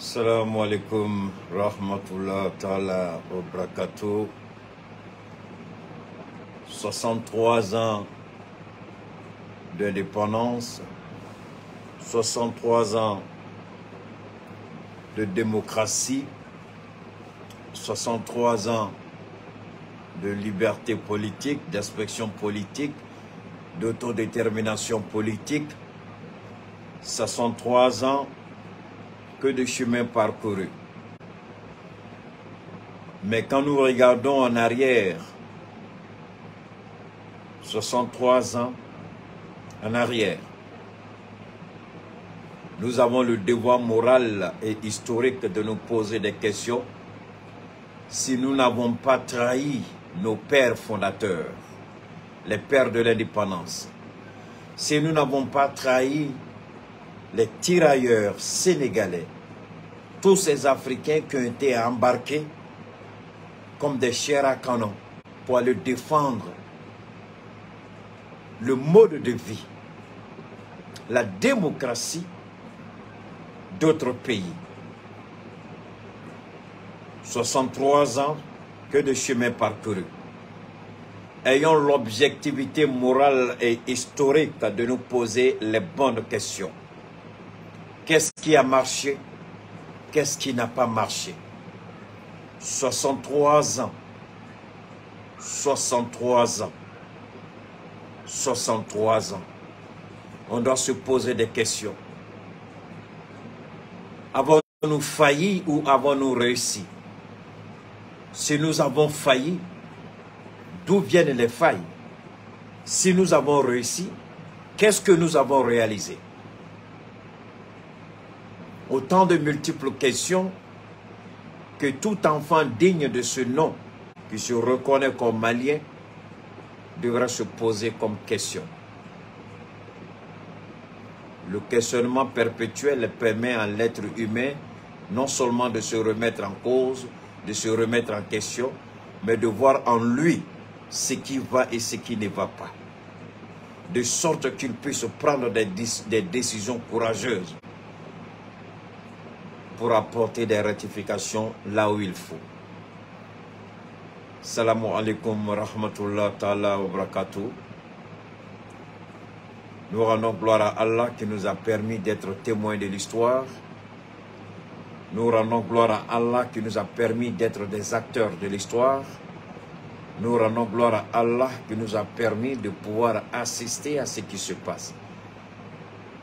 Assalamu alaikum rahmatullah ta'ala wa barakatuh. 63 ans d'indépendance, 63 ans de démocratie, 63 ans de liberté politique, d'expression politique, d'autodétermination politique, 63 ans que de chemin parcouru. Mais quand nous regardons en arrière, 63 ans en arrière, nous avons le devoir moral et historique de nous poser des questions si nous n'avons pas trahi nos pères fondateurs, les pères de l'indépendance, si nous n'avons pas trahi les tirailleurs sénégalais, tous ces Africains qui ont été embarqués comme des chairs à canon pour aller défendre le mode de vie, la démocratie d'autres pays. 63 ans que de chemin parcouru. Ayons l'objectivité morale et historique de nous poser les bonnes questions. Qu'est-ce qui a marché? Qu'est-ce qui n'a pas marché? 63 ans. 63 ans. 63 ans. On doit se poser des questions. Avons-nous failli ou avons-nous réussi? Si nous avons failli, d'où viennent les failles? Si nous avons réussi, qu'est-ce que nous avons réalisé? Autant de multiples questions que tout enfant digne de ce nom, qui se reconnaît comme malien, devrait se poser comme question. Le questionnement perpétuel permet à l'être humain non seulement de se remettre en cause, de se remettre en question, mais de voir en lui ce qui va et ce qui ne va pas. De sorte qu'il puisse prendre des décisions courageuses pour apporter des rectifications là où il faut. Salamu alaikum wa rahmatullah ta'ala wa barakatuh. Nous rendons gloire à Allah qui nous a permis d'être témoins de l'histoire. Nous rendons gloire à Allah qui nous a permis d'être des acteurs de l'histoire. Nous rendons gloire à Allah qui nous a permis de pouvoir assister à ce qui se passe.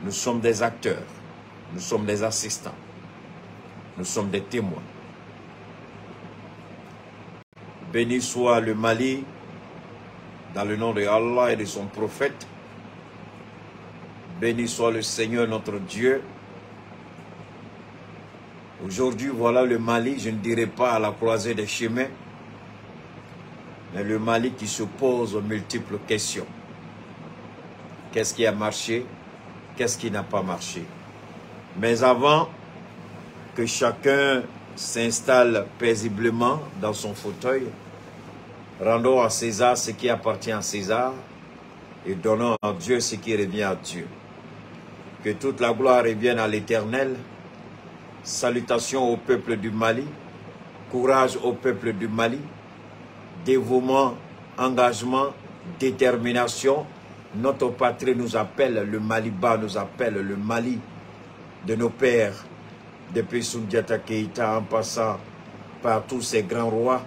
Nous sommes des acteurs, nous sommes des assistants. Nous sommes des témoins. Béni soit le Mali, dans le nom de Allah et de son prophète. Béni soit le Seigneur notre Dieu. Aujourd'hui, voilà le Mali, je ne dirais pas à la croisée des chemins, mais le Mali qui se pose aux multiples questions. Qu'est-ce qui a marché? Qu'est-ce qui n'a pas marché? Mais avant que chacun s'installe paisiblement dans son fauteuil, rendons à César ce qui appartient à César et donnons à Dieu ce qui revient à Dieu. Que toute la gloire revienne à l'Éternel. Salutations au peuple du Mali, courage au peuple du Mali, dévouement, engagement, détermination. Notre patrie nous appelle, le Maliba nous appelle, le Mali de nos pères, depuis Soundiata Keïta en passant par tous ces grands rois,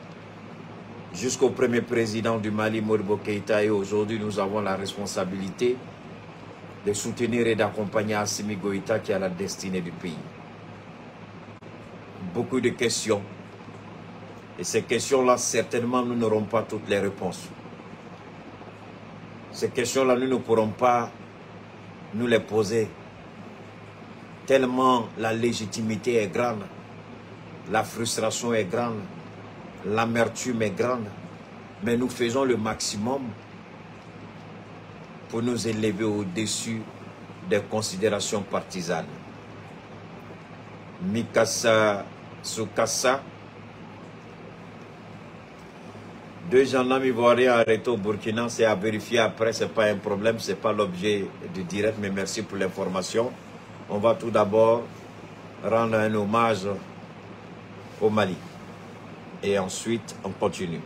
jusqu'au premier président du Mali, Modibo Keïta, et aujourd'hui nous avons la responsabilité de soutenir et d'accompagner Assimi Goïta qui a la destinée du pays. Beaucoup de questions. Et ces questions-là, certainement, nous n'aurons pas toutes les réponses. Ces questions-là, nous ne pourrons pas nous les poser. Tellement la légitimité est grande, la frustration est grande, l'amertume est grande. Mais nous faisons le maximum pour nous élever au-dessus des considérations partisanes. Mikasa Sukasa, deux gendarmes ivoiriens arrêtés au Burkina, c'est à vérifier après, ce n'est pas un problème, ce n'est pas l'objet du direct, mais merci pour l'information. On va tout d'abord rendre un hommage au Mali. Et ensuite, on continue.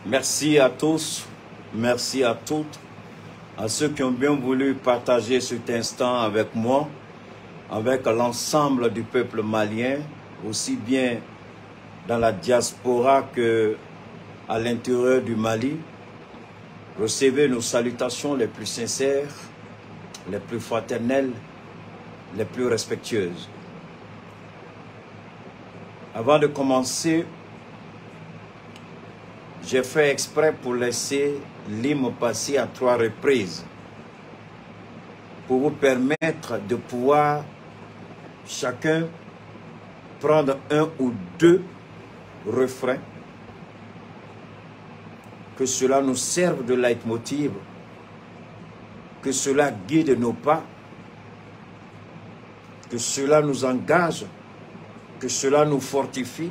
Merci à tous, merci à toutes, à ceux qui ont bien voulu partager cet instant avec moi, avec l'ensemble du peuple malien, aussi bien dans la diaspora que à l'intérieur du Mali. Recevez nos salutations les plus sincères, les plus fraternelles, les plus respectueuses. Avant de commencer, j'ai fait exprès pour laisser l'hymne passer à 3 reprises pour vous permettre de pouvoir chacun prendre 1 ou 2 refrains que cela nous serve de leitmotiv, que cela guide nos pas, que cela nous engage, que cela nous fortifie.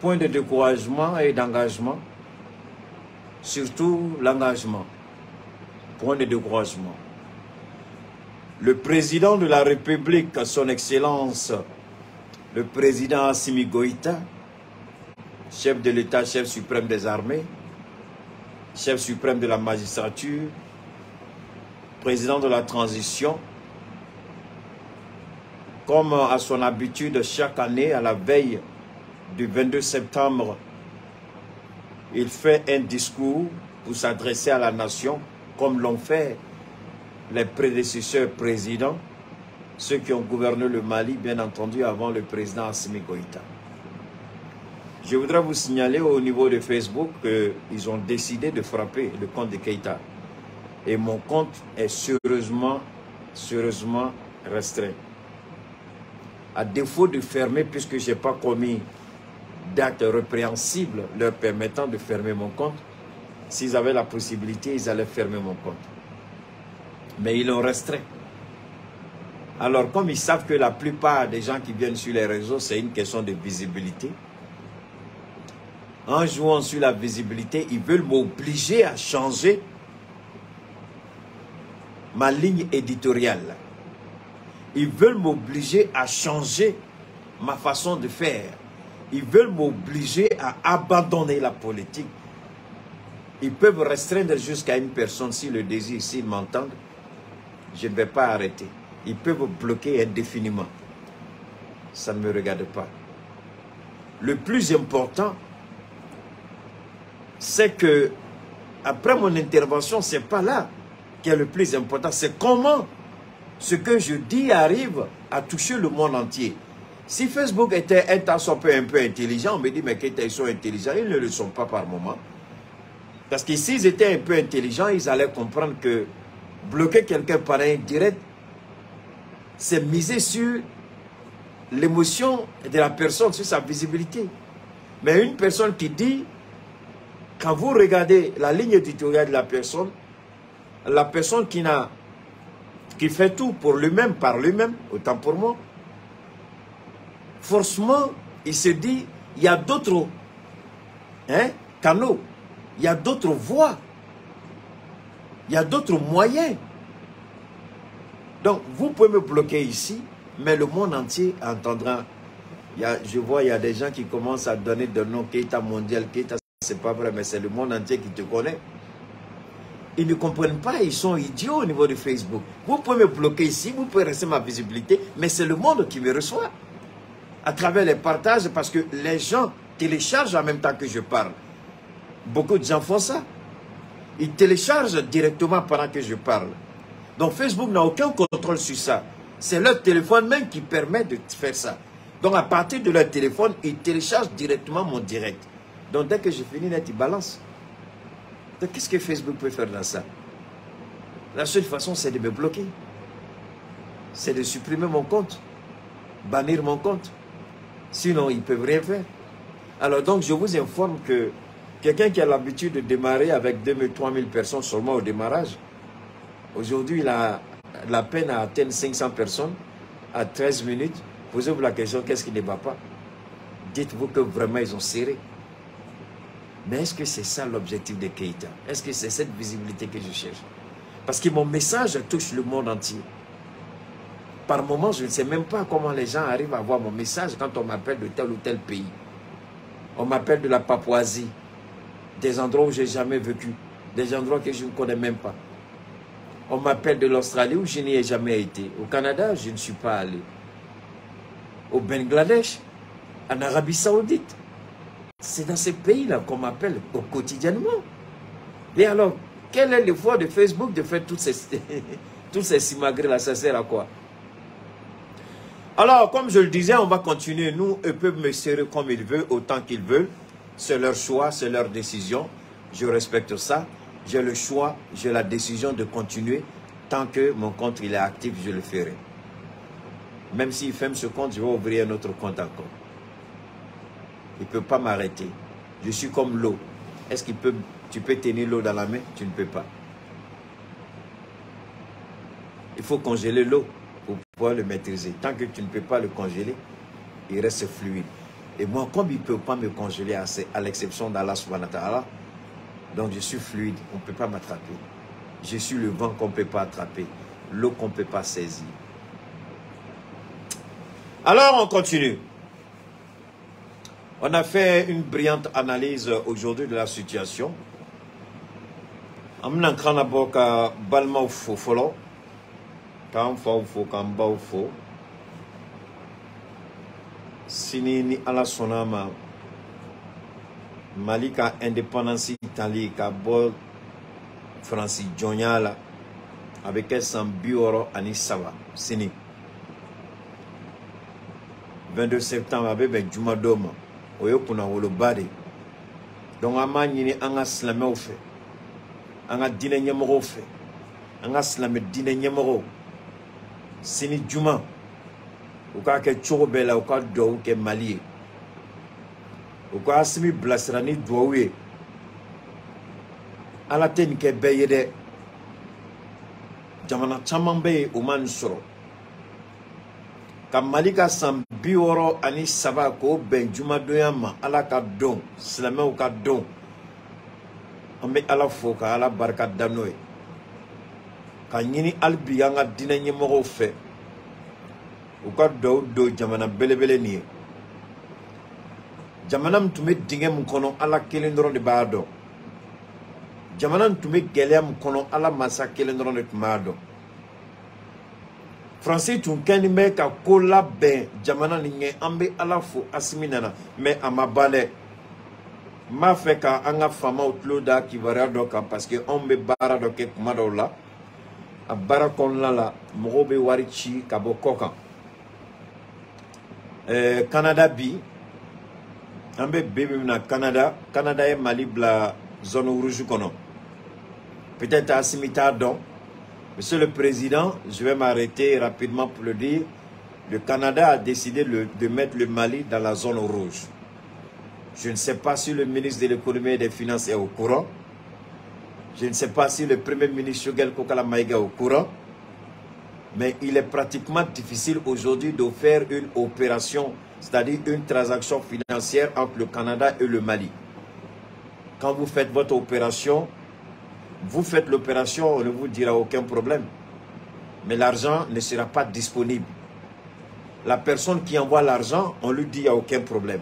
Point de découragement et d'engagement, surtout l'engagement. Point de découragement. Le président de la République, son Excellence, le président Assimi Goïta, chef de l'État, chef suprême des armées, chef suprême de la magistrature, président de la transition, comme à son habitude chaque année, à la veille du 22 septembre, il fait un discours pour s'adresser à la nation, comme l'ont fait les prédécesseurs présidents, ceux qui ont gouverné le Mali, bien entendu, avant le président Assimi Goïta. Je voudrais vous signaler au niveau de Facebook qu'ils ont décidé de frapper le compte de Keïta. Et mon compte est sérieusement restreint. À défaut de fermer, puisque je n'ai pas commis d'actes répréhensibles leur permettant de fermer mon compte, s'ils avaient la possibilité, ils allaient fermer mon compte. Mais ils l'ont restreint. Alors, comme ils savent que la plupart des gens qui viennent sur les réseaux, c'est une question de visibilité, en jouant sur la visibilité, ils veulent m'obliger à changer ma ligne éditoriale. Ils veulent m'obliger à changer ma façon de faire. Ils veulent m'obliger à abandonner la politique. Ils peuvent restreindre jusqu'à une personne s'ils le désirent, s'ils m'entendent. Je ne vais pas arrêter. Ils peuvent bloquer indéfiniment. Ça ne me regarde pas. Le plus important, c'est que après mon intervention, ce n'est pas là qui est le plus important. C'est comment ce que je dis arrive à toucher le monde entier. Si Facebook était un tas un peu intelligent, on me dit, mais qu'ils sont intelligents, ils ne le sont pas par moment. Parce que s'ils étaient un peu intelligents, ils allaient comprendre que bloquer quelqu'un par indirect, c'est miser sur l'émotion de la personne, sur sa visibilité. Mais une personne qui dit, quand vous regardez la ligne éditoriale de la personne qui fait tout pour lui-même, par lui-même, autant pour moi, forcément, il se dit, il y a d'autres canaux, il y a d'autres voies, il y a d'autres moyens. Donc, vous pouvez me bloquer ici, mais le monde entier entendra. Je vois, il y a des gens qui commencent à donner des noms, Keïta mondial, Keïta, c'est pas vrai, mais c'est le monde entier qui te connaît. Ils ne comprennent pas, ils sont idiots au niveau de Facebook. Vous pouvez me bloquer ici, vous pouvez rester ma visibilité, mais c'est le monde qui me reçoit. À travers les partages, parce que les gens téléchargent en même temps que je parle. Beaucoup de gens font ça. Ils téléchargent directement pendant que je parle. Donc Facebook n'a aucun contrôle sur ça. C'est leur téléphone même qui permet de faire ça. Donc à partir de leur téléphone, ils téléchargent directement mon direct. Donc dès que je finis net, ils balancent. Donc qu'est-ce que Facebook peut faire dans ça? La seule façon, c'est de me bloquer. C'est de supprimer mon compte. Bannir mon compte. Sinon, ils ne peuvent rien faire. Alors donc, je vous informe que quelqu'un qui a l'habitude de démarrer avec 2 000, 3 000 personnes seulement au démarrage, aujourd'hui, il a la peine à atteindre 500 personnes à 13 minutes. Posez-vous la question, qu'est-ce qui ne va pas? Dites-vous que vraiment, ils ont serré. Mais est-ce que c'est ça l'objectif de Keïta? Est-ce que c'est cette visibilité que je cherche? Parce que mon message touche le monde entier. Par moment, je ne sais même pas comment les gens arrivent à voir mon message quand on m'appelle de tel ou tel pays. On m'appelle de la Papouasie, des endroits où je n'ai jamais vécu, des endroits que je ne connais même pas. On m'appelle de l'Australie où je n'y ai jamais été. Au Canada, je ne suis pas allé. Au Bangladesh, en Arabie Saoudite. C'est dans ces pays-là qu'on m'appelle quotidiennement. Et alors, quel est l'effort de Facebook de faire toutes ces simagrées-là? Ça sert à quoi? Alors, comme je le disais, on va continuer. Nous, eux peuvent me serrer comme ils veulent, autant qu'ils veulent. C'est leur choix, c'est leur décision. Je respecte ça. J'ai le choix, j'ai la décision de continuer. Tant que mon compte il est actif, je le ferai. Même s'il ferme ce compte, je vais ouvrir un autre compte encore. Il ne peut pas m'arrêter. Je suis comme l'eau. Est-ce que tu peux tenir l'eau dans la main? Tu ne peux pas. Il faut congeler l'eau pour pouvoir le maîtriser. Tant que tu ne peux pas le congeler, il reste fluide. Et moi, comme il ne peut pas me congeler à l'exception d'Allah subhanahu wa ta'ala, donc je suis fluide, on ne peut pas m'attraper. Je suis le vent qu'on ne peut pas attraper, l'eau qu'on ne peut pas saisir. Alors on continue. On a fait une brillante analyse aujourd'hui de la situation. Amna krana boka balma ufo folo. Kam fa ufo kam ba ufo. Sini ni ala sonama Malika indépendance Italie ka bol Francis Jonyala avec un bioro anisava sini 22 septembre avec Juma Doma oyo kuna wolo bade donc amani ni anga slamé au fait anga dine nyamoro fait anga slamé dine nyamoro sini Juma ou ka ke chorobela ou ka do ke Mali ou ka asimi blasrani dowe ala ten ke beyede jamana chamambe o man soro ka Malika san bioro ani saba ko ben Juma doyama ala ka don silamɛw ka don an bɛ ala fo ka ala barika da n'o ye ka ɲini halibi an ka dinɛ ɲɛmɔgɔw fɛ u ka dɔw don jamana belebele nin ye jamana min tun bɛ dingɛ min kɔnɔ ala kelen dɔrɔn de b'a dɔn jamana min tun bɛ gɛlɛya min kɔnɔ ala masa kelen dɔrɔn de tun b'a dɔn Fransi tun kɛni bɛ ka ko labɛn jamana nin ɲɛ an bɛ ala fo Asimi nana mais a ma ban dɛ n b'a fɛ ka an ka faamaw tulo da kibaruya dɔ kan parce que anw bɛ baara dɔ kɛ kuma dɔw la a baara kɔnɔna la mɔgɔw bɛ wari ci ka bɔ kɔ kan Canada bi an bɛ bi min na Canada ye Mali bila zone rouge kɔnɔ peut-être Asimi t'a dɔn. Monsieur le Président, je vais m'arrêter rapidement pour le dire. Le Canada a décidé de mettre le Mali dans la zone rouge. Je ne sais pas si le ministre de l'économie et des finances est au courant. Je ne sais pas si le premier ministre Choguel Kokala Maïga est au courant. Mais il est pratiquement difficile aujourd'hui de faire une opération, c'est-à-dire une transaction financière entre le Canada et le Mali. Quand vous faites votre opération, vous faites l'opération, on ne vous dira aucun problème. Mais l'argent ne sera pas disponible. La personne qui envoie l'argent, on lui dit qu'il n'y a aucun problème.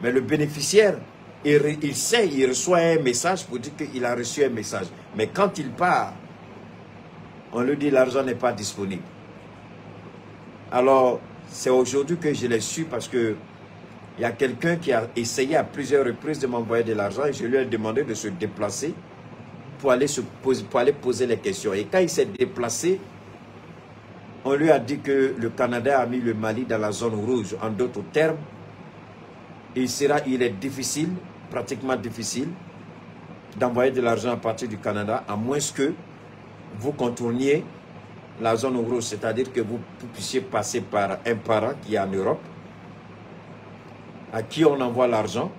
Mais le bénéficiaire, il sait, il reçoit un message pour dire qu'il a reçu un message. Mais quand il part, on lui dit que l'argent n'est pas disponible. Alors, c'est aujourd'hui que je l'ai su parce que il y a quelqu'un qui a essayé à plusieurs reprises de m'envoyer de l'argent et je lui ai demandé de se déplacer pour aller poser les questions. Et quand il s'est déplacé, on lui a dit que le Canada a mis le Mali dans la zone rouge. En d'autres termes, il est difficile, pratiquement difficile, d'envoyer de l'argent à partir du Canada, à moins que vous contourniez la zone rouge, c'est-à-dire que vous puissiez passer par un parent qui est en Europe, à qui on envoie l'argent,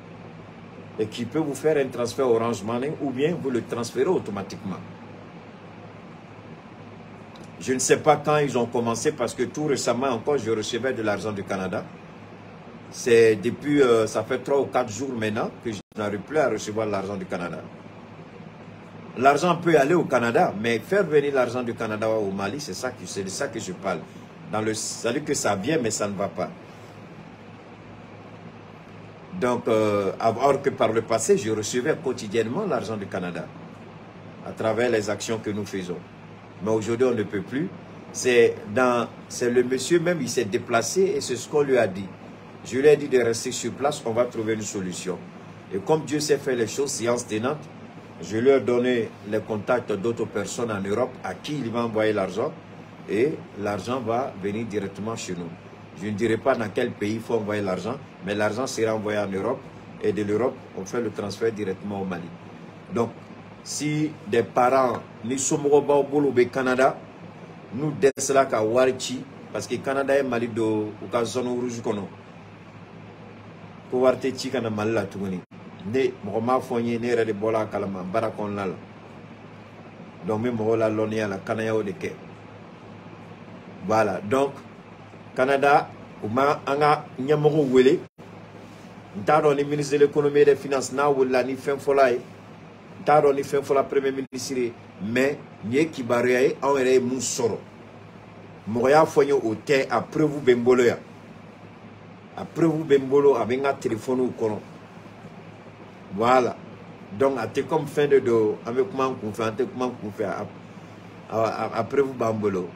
et qui peut vous faire un transfert Orange Money ou bien vous le transférez automatiquement. Je ne sais pas quand ils ont commencé parce que tout récemment encore je recevais de l'argent du Canada. C'est depuis, ça fait 3 ou 4 jours maintenant que je n'arrive plus à recevoir l'argent du Canada. L'argent peut aller au Canada, mais faire venir l'argent du Canada au Mali, c'est de ça que je parle. Ça veut dire que ça vient mais ça ne va pas. Donc, alors que par le passé, je recevais quotidiennement l'argent du Canada à travers les actions que nous faisons. Mais aujourd'hui, on ne peut plus. C'est le monsieur même, il s'est déplacé et c'est ce qu'on lui a dit. Je lui ai dit de rester sur place, on va trouver une solution. Et comme Dieu sait faire les choses, séance tenante, je lui ai donné les contacts d'autres personnes en Europe à qui il va envoyer l'argent et l'argent va venir directement chez nous. Je ne dirai pas dans quel pays il faut envoyer l'argent, mais l'argent sera envoyé en Europe et de l'Europe, on fait le transfert directement au Mali. Donc, si des parents, nous sommes au Canada, nous descendons à Warichi, parce que le Canada est Mali de zone rouge. ne mɔgɔ m'a fɔ n ye ne yɛrɛ de bɔra a kalama baara kɔnɔna la donc n bɛ mɔgɔw la lɔnniya la kanayaw de kɛ voilà donc Canada u ma an ka ɲɛmɔgɔw wele n t'a dɔn ni ministre de l'économie et des finances n'a wulila ni fɛn fɔla ye n t'a dɔn ni fɛn fɔla premier ministre ye mais nin ye kibaruya ye anw yɛrɛ ye mun sɔrɔ mɔgɔ y'a fɔ n ye o tɛ a preuve bɛ n bolo yan a preuve bɛ n bolo a bɛ n ka téléphone kɔnɔ voilà donc a tɛ comme fɛn de don an bɛ kuma n kunfɛ an tɛ kuma n kunfɛ a preuve b'an bolo.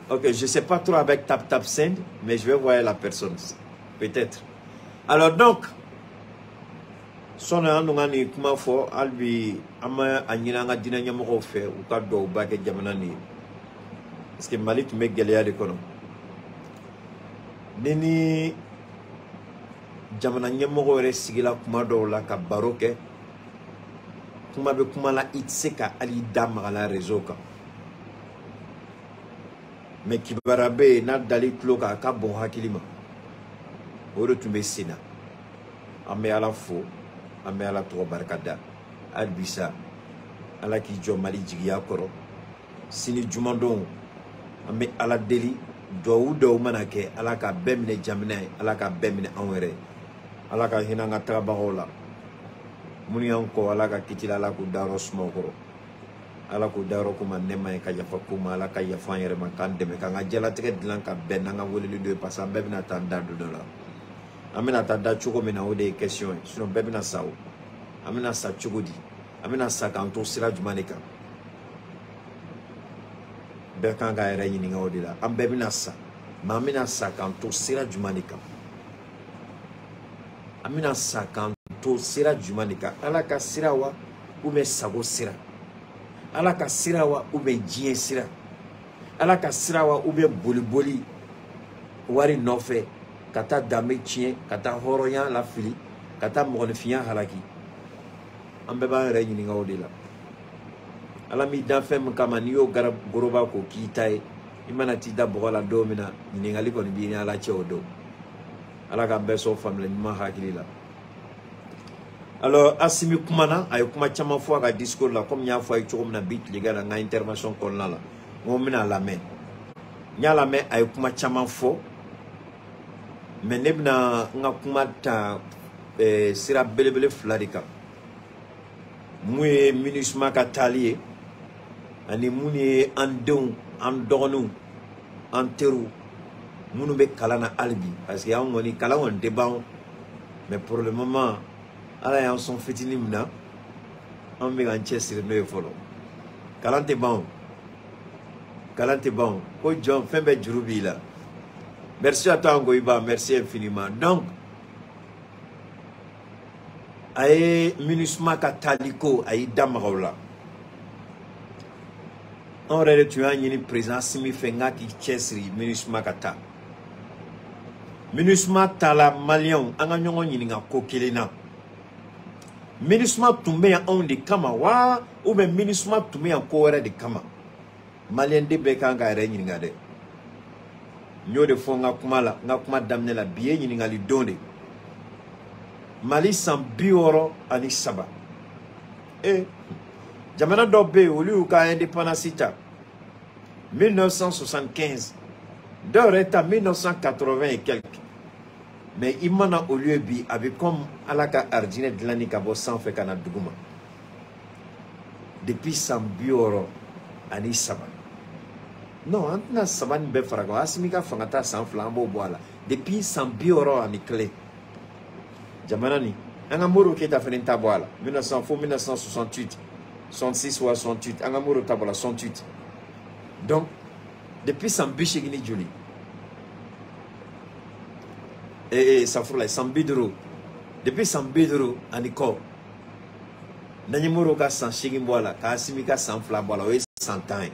Ok, je sais pas trop avec Tap Send, mais je vais voir la personne, peut-être. Alors donc, son nom ni kuma fo albi ama anyina nga dina nyamoko fe u ka do ba ke jamana ni parce que Mali tun bɛ gɛlɛya de kɔnɔ ni jamana ɲɛmɔgɔ yɛrɛ sigila kuma dɔw la ka baro kɛ kuma bɛ kuma la i tɛ se ka hali da magala réseau kan mais kibara bɛ yen n'a dali tulo kan a ka bon hakili ma o de tun bɛ sen na an bɛ Ala fo an bɛ Ala tɔgɔ barika da hali bi sa Ala k'i jɔ Mali jigiya kɔrɔ sini jumadon an bɛ Ala deli duwawu dɔw mana kɛ Ala ka bɛɛ minɛ jamana ye Ala ka bɛɛ minɛ anw yɛrɛ Ala ka hinɛ an ka tagabagaw la minnu y'an kɔ Ala ka kiti la Ala k'u dayɔrɔ suma u kɔrɔ Ala k'u dayɔrɔ k'u ma nɛɛma ye ka yafa k'u ma Ala ka yafa an yɛrɛ ma k'an dɛmɛ k'an ka diɲɛlatigɛ dilan ka bɛn n'an ka weleli dɔ ye parce que an bɛɛ bɛna taa an da don dɔ la an bɛna taa da cogo min na o de ye question ye sinon bɛɛ bɛna sa o an bɛna sa cogo di an bɛna sa k'an to sira jumɛn de kan bɛɛ kan k'a yɛrɛ ɲininka o de la an bɛɛ bɛna sa mais an bɛna sa k'an to sira jumɛn de kan an bɛna sa k'an to sira jumɛn de kan Ala ka sira wa ou bien sago sira Ala ka sira wa ou bien diɲɛ sira Ala ka sira wa ou bien boli wari nɔfɛ ka taa danbe tiɲɛ ka taa hɔrɔnya lafili ka taa mɔgɔninfinya halaki an bɛɛ b'an yɛrɛ ɲininka o de la Ala m'i dan fɛn min kama n'i y'o goroba k'o k'i ta ye i mana t'i da bɔgɔ la don min na ɲininkali kɔni b'i ni Ala cɛ o don Ala k'an bɛɛ sɔn faamuyali ɲuman hakili la alors Assimi kumana a ye kuma caman fɔ a ka discours la comme n y'a fɔ a ye cogo min na bi tilegan na n ka intervention kɔnɔna la n ko n bɛna lamɛn n y'a lamɛn a ye kuma caman fɔ mais ne bɛna n ka kuma ta sira belebele fila de kan mun ye MINUSMA ka taali ye ani mun ye an denw an dɔgɔninw an teriw minnu bɛ kalan na hali bi parce que an kɔni kalan kɔni tɛ ban mais pour le moment Ala y'an sɔn fitinin min na an bɛ k'an cɛsiri n'o ye fɔlɔ kalan tɛ ban kalan tɛ ban ko jɔn fɛn bɛɛ juru b'i la merci à toi Ngoyiba merci infiniment donc a ye MINUSMA ka taali ko a y'i da maga o la an yɛrɛ de tun y'a ɲini président Assimi fɛ n k'a k'i cɛsiri MINUSMA ka taa MINUSMA taala maliyɛnw an ka ɲɔgɔn ɲininka ko kelen na MINUSMA tun bɛ yan anw de kama wa ou bien MINUSMA tun bɛ yan ko wɛrɛ de kama maliyɛn de bɛɛ kan k'a yɛrɛ ɲininka dɛ n y'o de fɔ n ka kuma la n ka kuma daminɛ la bi ye ɲininkali don de Mali san 63 jamana dɔ bɛ yen olu y'u ka indépendance ta 1975 dɔw yɛrɛ ta 1980 et quelques mais i mana olu ye bi a bɛ comme Ala ka arijinɛ dilanni ka bɔ sanfɛ ka na duguma depuis san 63 non an tɛna saba nin bɛɛ fara kan Assimi ka fanga ta san 2 an b'o bɔ a la depuis san 61 jamana ni an ka Modibo Keyita fana ta bɔ a la 1968 66 ou 68 an ka Modibo ta bɔ la 68 donc depuis san 80 ni joli safurulayi san 50 depuis san 50 ani kɔ n'an ye Modibo ka san 8 bɔ a la ka Assimi ka san 2 bɔ a la o ye san 10 ye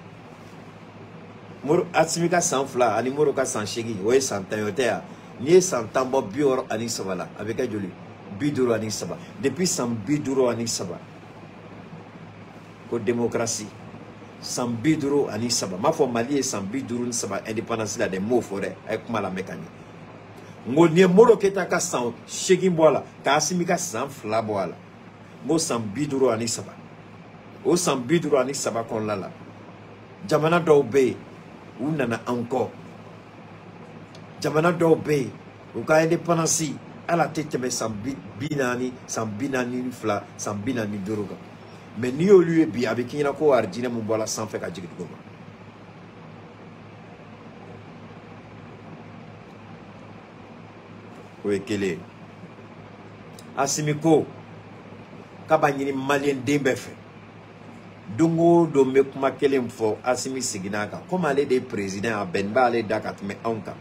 Assimi ka san 2 ani Modibo ka san 8 o ye san 10 ye o tɛ ya n'i ye san 10 bɔ 63 la a bɛ kɛ joli 53 depuis san 53 ko démocratie san 53 m'a fɔ Mali ye san 53 indépendance la dɛ m'o fɔ dɛ a ye kuma lamɛn ka ɲɛ ngo ni moro keta ka san shegin bola ka asimi ka san fla bola ngo san biduro ani saba o san biduro ani saba kon la jamana do be u nana encore jamana do be u ka indépendance ala teteme san binani fla san binani duruga mais ni olu bi avec ina ko arjina mu bola san fe ka jigi dugo Kele asimiko kabanyini malien dembefe dongo do me kuma kelem fo asimi siginaka comme aller des présidents a benba aller dakat me onka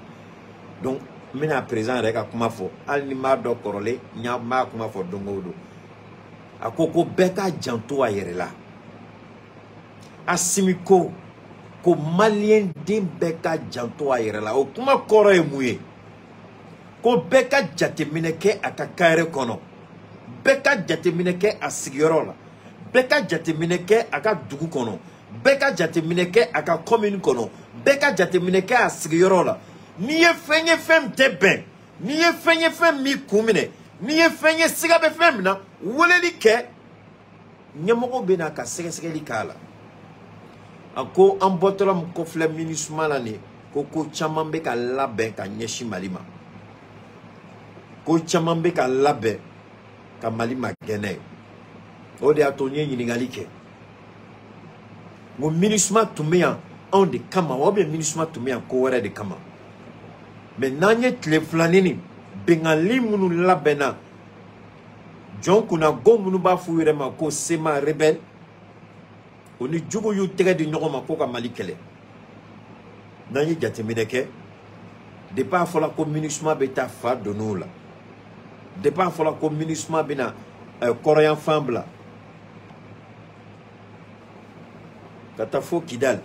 donc mina président reka kuma fo al ni ma do korole nya ma kuma fo dongo do akoko beka janto ayerela asimiko ko malien dembeka janto ayerela o kuma koro emuye ko beka jatemineke aka kare kono beka jatemineke a sigiyoro la beka jatemineke aka dugu kono beka jatemineke aka commune kono beka jatemineke a sigiyoro la ni ye fenye fem teben ni ye fenye fem mi kumine ni ye fenye siga be fem na woleli ke nyamogo bena ka sege kala ako ambotolam ko fle minismala ni ko chamambe ka labe ka nyeshi malima ko chamambe ka labe ka malima gene o de atonye yinigali ke mo minisma tumia on de kama o be minisma tumia ko wore de kama mais nanye tle flanini bengali munu labena jon kuna go munu ba fuire ma ko sema rebel oni jugo yu tege di nyoma ko ka malikele nanye jatemideke de pas fola ko minisma beta fa donula de pas fola ko minisma bina korean fambla kata fo kidal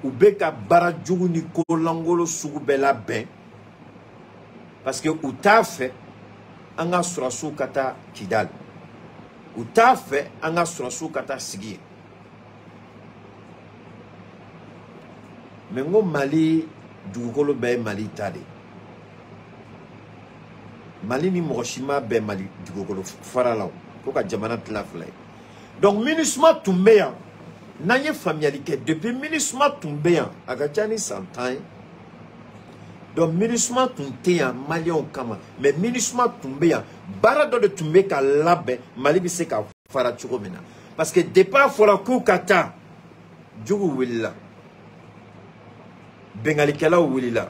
ubeka bara jugu ni kolangolo sugu bela ben parce que uta fait anga surasu kata kidal uta fait anga surasu kata sigi mengo mali dugukolo be mali tade mali ni moshima be mali dugukolo faralaw ko ka jamana tlaflay donc minisma tumbeya nanye familialité depuis minisma tumbeya agachani santan donc minisma tunteya malion kama mais minisma tumbeya barado de tumbe ka labe mali bi se ka fara chugomena parce que départ fola ko kata jugu willa bengali kala willa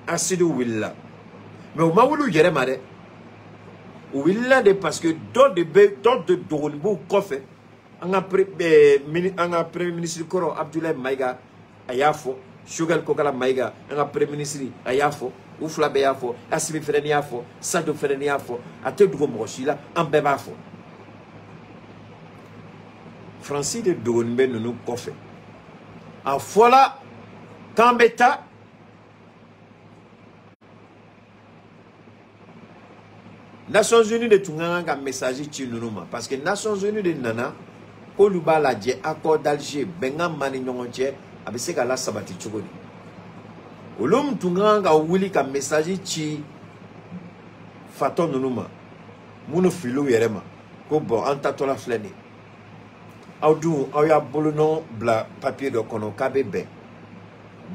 asidu willa mais o mawulu yere mare willa de parce que dans de dogolbo kofe anga premier ministre koro Abdoulaye Maïga ayafo Sugar Kokala Maïga anga premier ministre ayafo ufla be yafo asimi fereni yafo sado fereni yafo ate dugo moshila ambe bafo Francis de Dogolbe nunu kofe a fola kambeta Nations Unies de Tunganga message chinunuma parce que Nations Unies de Nana Koluba la je accord d'Alger benga mani nyonche abiseka la sabati chugodi ulum Tunganga wuli ka message chi faton nunuma munu filu yerema ko bon anta tola fleni audu ya bolono bla papier de kono kabebe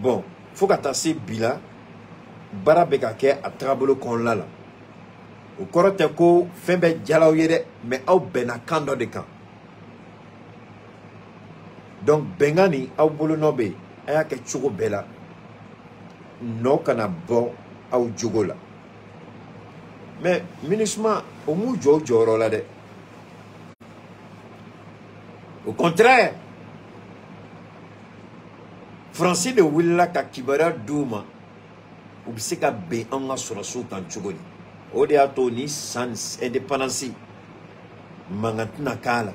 bon faut qu'attasi bila barabeka ke atrabolo kon lala o korote ko fembe jalaw yede mais aw bena kando de kan donc bengani aw bolo nobe aya ke chugo bela no kana bo aw jugola mais minisma o mu joro la de au contraire Francis de Willa ka kibara duma ubisika be anga surasu kan chugoli o de ato ni sans indépendance mangatina kala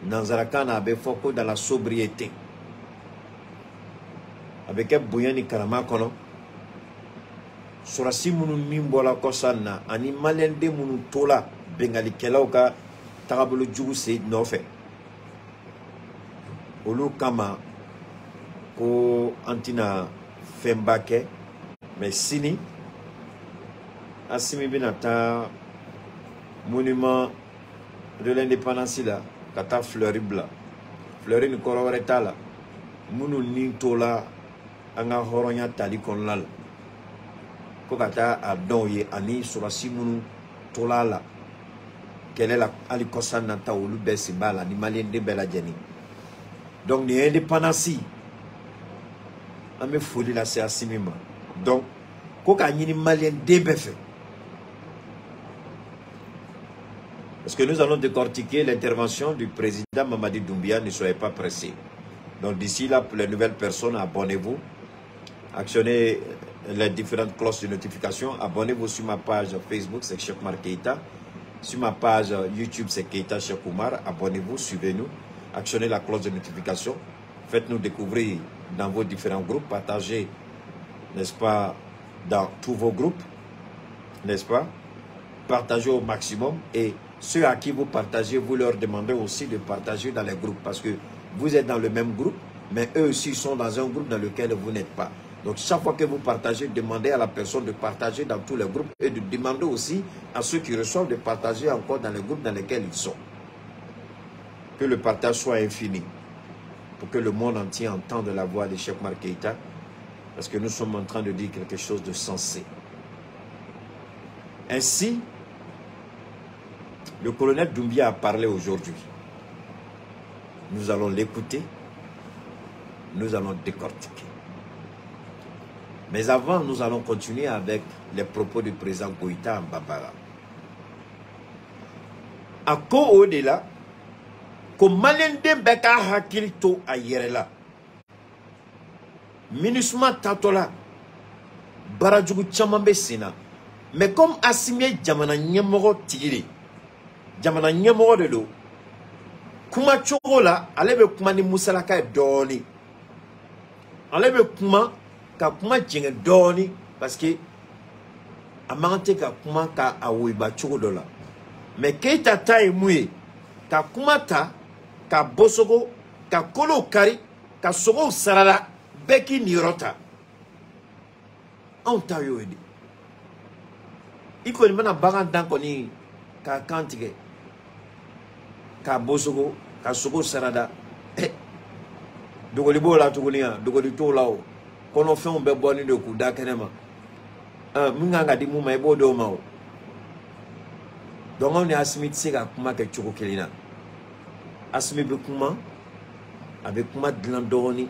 nanzarakana be foko dans la sobriété avec boyani karama kono surasi munu mimbola kosana ani malende munu tola bengali kelauka tagabulu jugu se nofe olu kama ko antina Fembake, mais Sini, Assimi Binata, monument de l'indépendance là, Kata Fleury Bla, Fleury Nikororeta là, Munu Nintola, Anga Horonya Tali Konlal, Kokata Abdonye, Ani Surasi Munu Tola là, quelle est la Alikosan Nata ou Lubesiba, l'animalien de Beladjani. Donc, l'indépendance, on me folie là, c'est Assimima. Donc, Koka Nini Malien DBF. Parce que nous allons décortiquer l'intervention du président Mamadi Doumbia, ne soyez pas pressés. Donc d'ici là, pour les nouvelles personnes, abonnez-vous. Actionnez les différentes cloches de notification. Abonnez-vous sur ma page Facebook, c'est Cheikh Oumar Keïta. Sur ma page YouTube, c'est Keïta Cheikh Oumar. Abonnez-vous, suivez-nous. Actionnez la cloche de notification. Faites-nous découvrir dans vos différents groupes. Partagez, n'est-ce pas, dans tous vos groupes. N'est-ce pas? Partagez au maximum. Et ceux à qui vous partagez, vous leur demandez aussi de partager dans les groupes. Parce que vous êtes dans le même groupe, mais eux aussi sont dans un groupe dans lequel vous n'êtes pas. Donc chaque fois que vous partagez, demandez à la personne de partager dans tous les groupes et de demander aussi à ceux qui reçoivent de partager encore dans les groupes dans lesquels ils sont. Que le partage soit infini. Pour que le monde entier entende la voix de Cheikh Oumar Keïta. Parce que nous sommes en train de dire quelque chose de sensé. Ainsi, le colonel Doumbia a parlé aujourd'hui. Nous allons l'écouter. Nous allons décortiquer. Mais avant, nous allons continuer avec les propos du président Koïta en Bambara. À quoi au-delà, comme Malende Beka Hakilto a Yerela, Minusma Tatola, Baradjougou Tchamambe Sina, mais comme Assimie Djamana Nyamoro Tigiri, Djamana Nyamoro de l'eau, Kuma Chogola, Alebe Kuma ni Moussalaka Doni, Alebe Kuma, Kuma Djenge Doni, parce que Amante Kuma Ka Awiba Chogola. Mais Keïta Ta et Mouye, Ka Kumata, Ka Bosogo, Ka Kolo Kari, Ka Sogo Sarala, Beki Nirota. On t'a eu aidé. Il connaît maintenant Baran Dankoni, Ka Kantige, Ka Bosogo, Ka Sogo Sarada. Dogolibo la Tugunia, Dogolito Lao, qu'on fait un béboni de Kouda Kenema. Munganga di Mouma et Bodo Mao. Donc on est Asmit Sega Kuma ke Choko Kelina. Asmi Bekuma, avec Kuma Glandoni,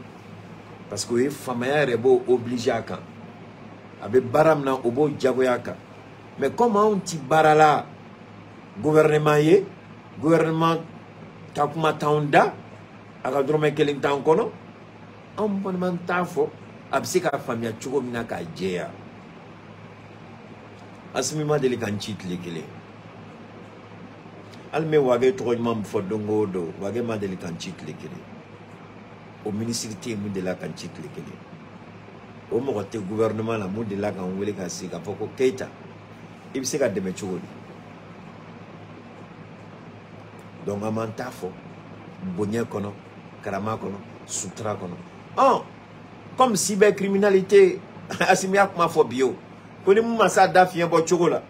parce que Famaya Rebo obligé à quand. Avec Baramna Obo Djaboyaka. Mais comment on t'y barala gouvernement yé, gouvernement Kakuma Taunda, Agadrome Kelintan Kono, on peut tafo, Absika Famia Choko Minaka Djea. Asmima de l'Ekanchit Lekele. Alme wage troyman fodongo do wage madeli kanchit lekele au ministère de la kanchit lekele au mokote gouvernement la monde la kan wele ka sika foko Keïta ibse ka deme chogoli donc amanta fo bonye kono karama kono sutra kono comme cybercriminalité asimia kuma fo bio koni mu masa dafien bo chogola.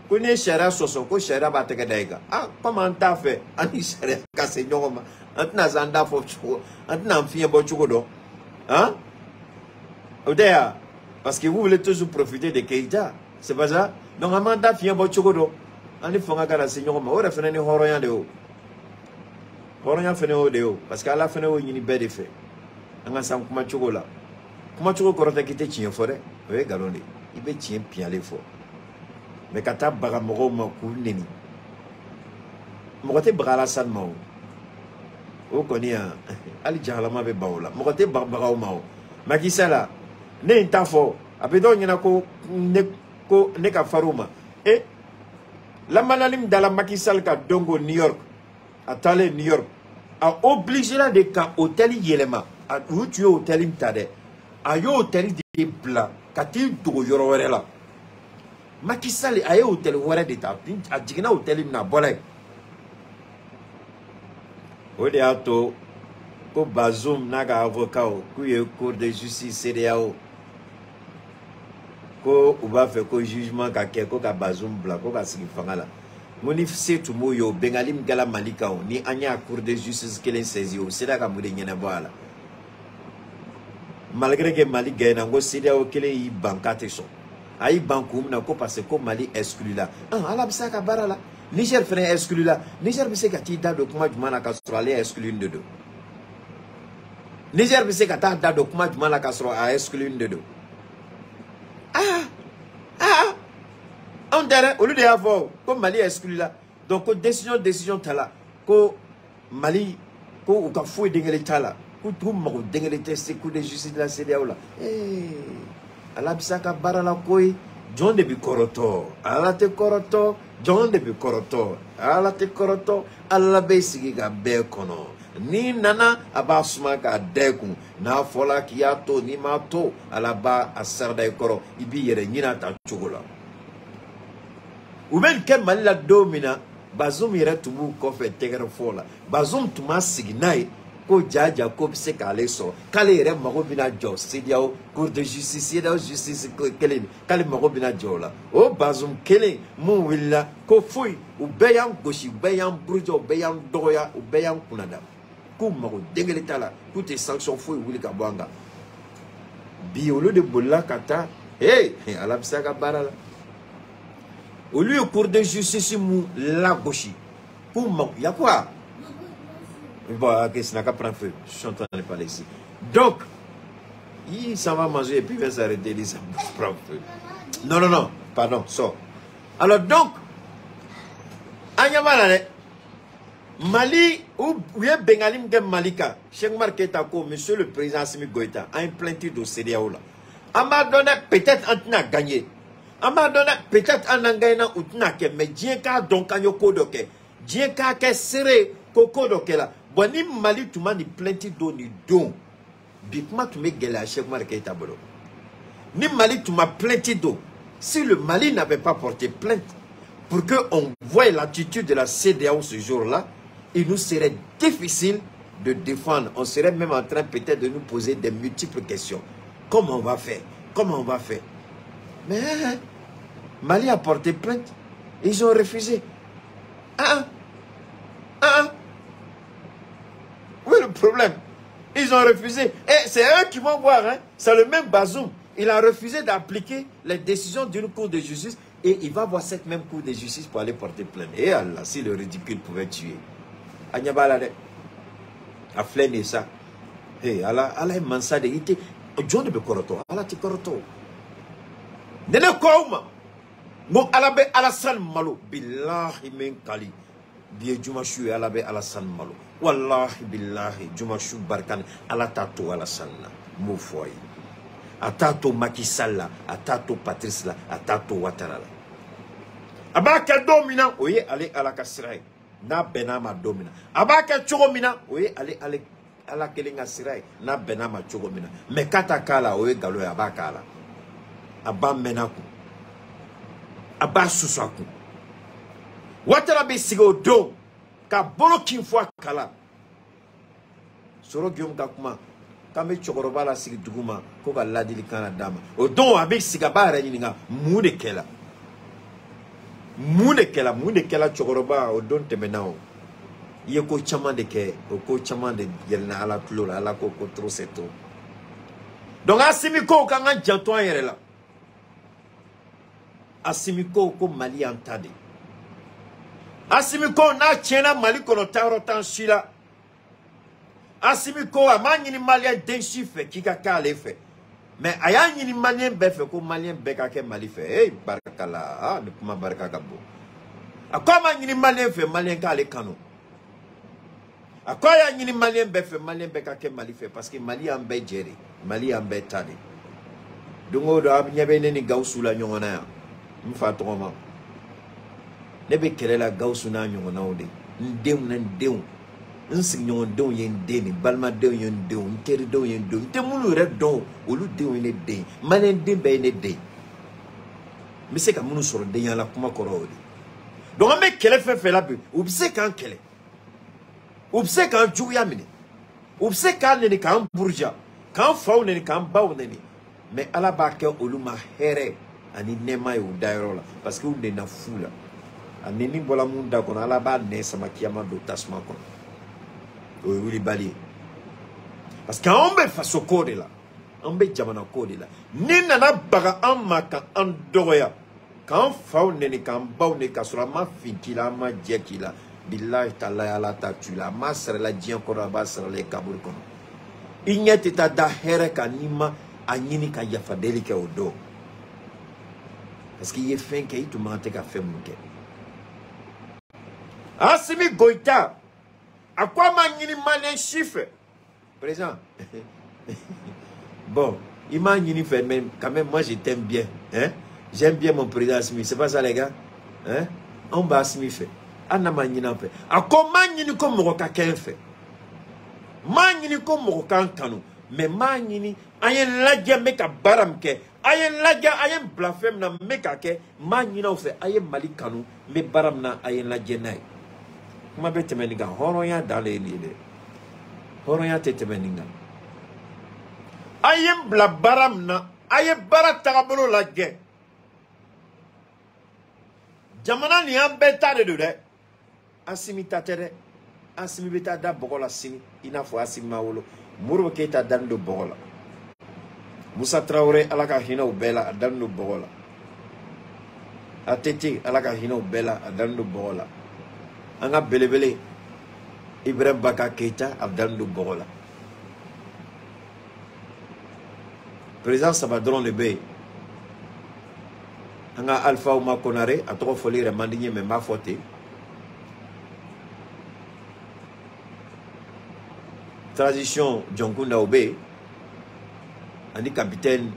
Kone Shara soso ko Shara ba tege daiga. Comment t'as fait? Ani Shara kase nyoma. Antna zanda fo chuko. Antna mfien bo chuko do. Odea. Parce que vous voulez toujours profiter de Keïta. C'est pas ça? Donc amanda fien bo chuko do. Ani fonga kala se nyoma. Ora fene ni horoyan de o. Horoyan fene o de o. Parce que ala fene o yini bede fe. Anga sam kuma chuko la. Kuma chuko korota kite chien fore. Oui, galonde. Ibe chien piale fo. Mais quand tu as bagamoro makou neni, mokote bagala san mao. O koni a ali jahalama be baola. Mokote bagao mao. Makisala ne intafo apedo nyina ko ne ka faruma. La manalim dala makisal ka dongo New York. Atale New York a obligé la de ka hôtel yelema. A où tu es hôtel imtade. A yo hôtel de bla kati do yoro were la. Macky Sall a eu hôtel wara de ta a jigna hôtel na bolay o de ato ko Bazoum naga avocat ku ye cour de justice CEDEAO ko u b'a fɛ ko jugement ka kɛ ko ka Bazoum bila ko ka sigi fanga la n ko ni se tun b'o ye o Bengali min kɛla Mali kan o ni an y'a cour de justice kelen saisi o sera ka mun de ɲɛnabɔ a la malgré que Mali gagné n ko CEDEAO kelen y'i ban k'a tɛ sɔn a y'i ban kun min na ko parce que ko Mali exclu la ala bɛ se a ka baara la Niger fɛnɛ exclu la Niger bɛ se ka t'i da don kuma jumɛn na ka sɔrɔ ale exclu de don Niger bɛ se ka taa da don kuma jumɛn na ka sɔrɔ a exclu de don on dirait au lieu de avoir comme Mali exclu là donc décision tala ko Mali ko u ka foyi dengeli tala ko tu mago dengeli test ko de justice la CEDEAO la ala bisa ka barala koy John de bi koroto ala te koroto John de bi koroto ala te koroto ala be sigi ga be kono ni nana aba suma ka dekun na fola kiato ni mato ala ba asarda koro ibi yere nyina ta chogola ou même que Mali la domina Bazoum yɛrɛ tun b'u kɔfɛ tɛgɛrɛ fɔ la Bazoum tun ma sigi n'a ye ko jaja ko bɛ se k'ale sɔrɔ k'ale yɛrɛ mago bɛna jɔ CEDEAO cour de justice CEDEAO justice kelen k'ale mago bɛna jɔ o la o Bazoum kelen mun wulila ko foyi u bɛɛ y'an gosi u bɛɛ y'an buruja u bɛɛ y'an dɔgɔya u bɛɛ y'an kunnada k'u mago den kelen t'a la k'u tɛ sanction foyi wuli ka bɔ an kan bi olu de bolila ka taa ala bɛ se a ka baara la. Au lieu de cour de justice, la gauche. Pour moi, il y a quoi? Bon, ok, ça n'a qu'à prendre feu. Je suis en train de parler ici. Donc, il s'en va manger et puis il va s'arrêter. Il s'en va prendre feu. Non, pardon, sort. Alors, donc, Mali, ou Bengali Malika, Cheikh Marketa, monsieur le président Assimi Goïta, a une plainte de CEDEAO là. On m'a donné peut-être un temps à gagner. On m'a donné peut-être un engagement ou t'nake, mais Dieu ka donc an yo kodoke. Dieu ka ke serré koko doke la. Bon ni Mali tu m'as ni plainte do ni don. Bikma tu me gele à Cheikh Marketa bolo. Ni Mali tu m'as plainte do. Si le Mali n'avait pas porté plainte pour que on voie l'attitude de la CEDEAO ce jour-là, il nous serait difficile de défendre. On serait même en train peut-être de nous poser des multiples questions. Comment on va faire? Comment on va faire? Mais Mali a porté plainte. Ils ont refusé. Où est le problème? Ils ont refusé. Et c'est eux qui vont voir. Hein? C'est le même Bazoum. Il a refusé d'appliquer les décisions d'une cour de justice. Et il va voir cette même cour de justice pour aller porter plainte. Et Allah, si le ridicule pouvait tuer. Agnabalade. A fléné ça. Et Allah est mansade. Il était. John de Koroto. Allah te Koroto. Nene Kouma. Mo alabe Alassane Malo. Billahi men kali. Biye Jumashu alabe Alassane Malo. Wallahi billahi. Jumashu barkan. Alatato Alassane. Mo foye. Atato Macky Sall la. Atato Patrice la. Atato Ouattara la. Abaka domina. Oye ale alakasirai. Na benama domina. Abaka chogomina. Oye ale ala kelinga sirai. Na benama chogomina. Mekata kala oye galo ya abaka la. Aba menaku. Aba susaku. Ouattara be sigo do. Ka bolo kinfwa kala. Soro giom kakuma. Kame chokoroba la sigi duguma. Koka ladili kana dama. O don abe siga ba renyinga. Moude kela. Moude kela chokoroba. O don temenao. Iye ko chaman de ke. O ko chaman de yelna ala tulo la. Ala ko tro seto. Donc Assimi ko kanga jantoan yere la. Assimi ko Mali entade. Assimi ko na tiena Mali kono taro tan shila. Assimi ko amani Malien den chiffre qui ka kale fait. Mais aya ni Malien be fait ko Malien be ka ke Mali fait. Hey barakala, ne kuma baraka gabo. Akoma ni Malien fait Malien ka le kano. Akoya ni Malien be fait Malien be ka ke Mali fait parce que Mali en be jeri, Mali en be tade. Dungo do ab nyebe ni gausu la nyongona ya. Mfatoma. Nebe kelela gausu na nyongona ode. Ndem. Nsignon don yen deni, balma don yen don, keri don yen don, te mulu red don, olu don yen den, manen den be yen den. Mais c'est comme nous sur den la kuma korodi. Donc on met kele fait la bu, ou c'est quand kele. Ou c'est quand jouya mine. Ou c'est quand neni quand bourja, quand faune neni quand baou neni. Mais ala ba ke olu ma here, ani nema yo dairo la parce que on est na fou là ani ni bola munda kono ala ba ne sama kiyama do tasma kono o wili bali parce que on be faso code là on be jamana code là ni nana baga an maka an doya kan faw ne kan baw ne ka sura ma finkila ma jekila billahi ta'ala ala ta tula ma sera la dien ko ba sera le kabul kono inyete ta da here kanima anyini ka yafa delike odo parce que il fait que tout mante ka fait munke Assimi Goïta à quoi manyini malin chiffre présent bon il m'a fait même quand même moi je t'aime bien hein j'aime bien mon président Assimi c'est pas ça les gars hein on va Assimi fait ana manyini fait à quoi manyini comme moka ken fait manyini comme moka kanu mais manyini ayen ladja meka baram ke ayen ladja ayen blafem na meka ke manyini au fait ayen malikanu me baram na ayen ladja nai kuma bete meninga horoya dans les lits horoya tete meninga ayen bla baram na ayen barat tagabolo ladja jamana ni ambeta de Assimi tatere Assimi beta da bokola sini ina fo Assimi mawolo Mourou Keita dando bogola Moussa Traoré alaka hina bela dando bogola Atete alaka hina bela dando bogola anga belebele Ibrahim Baka Keita dando bogola président Sabadron le Bey anga Alpha Ouma Konare a trop folie remandigné mais ma faute transition Djonkunda Obe, Andy capitaine.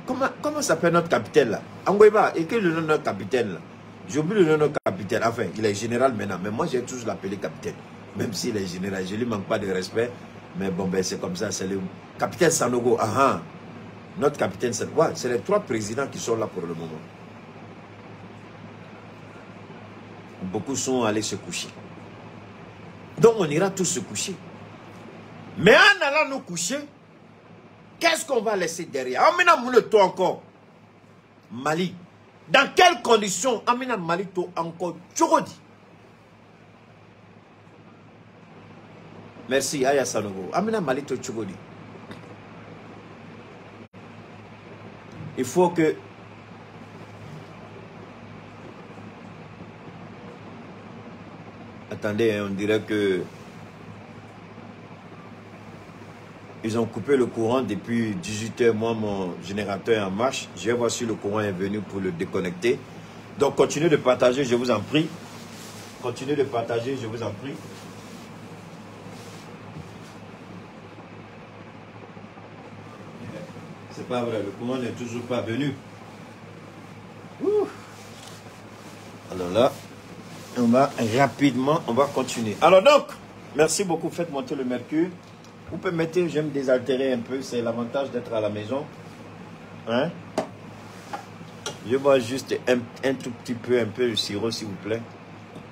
Comment s'appelle notre capitaine là? Angoueba, écris le nom de notre capitaine là. J'oublie le nom de notre capitaine. Enfin, il est général maintenant, mais moi j'ai toujours l'appelé capitaine. Même s'il est général, je lui manque pas de respect. Mais bon, ben c'est comme ça, c'est le capitaine Sanogo. Ah, notre capitaine Sanogo. Ouais, c'est les 3 présidents qui sont là pour le moment. Beaucoup sont allés se coucher. Donc on ira tous se coucher. Mais en allant nous coucher, qu'est-ce qu'on va laisser derrière? Amina Mouleto encore. Mali. Dans quelles conditions Amina Malito encore Tchorodi? Merci Aya Sanogo. Amina Malito Tchorodi. Il faut que attendez, on dirait que ils ont coupé le courant depuis 18 h. Moi, mon générateur est en marche. Je vais voir si le courant est venu pour le déconnecter. Donc, continuez de partager, je vous en prie. Continuez de partager, je vous en prie. C'est pas vrai, le courant n'est toujours pas venu. Ouh. Alors là, on va rapidement, on va continuer. Alors donc, merci beaucoup, faites monter le mercure. Vous pouvez mettre, j'aime désaltérer un peu, c'est l'avantage d'être à la maison. Hein? Je bois juste un tout petit peu, un peu de sirop s'il vous plaît,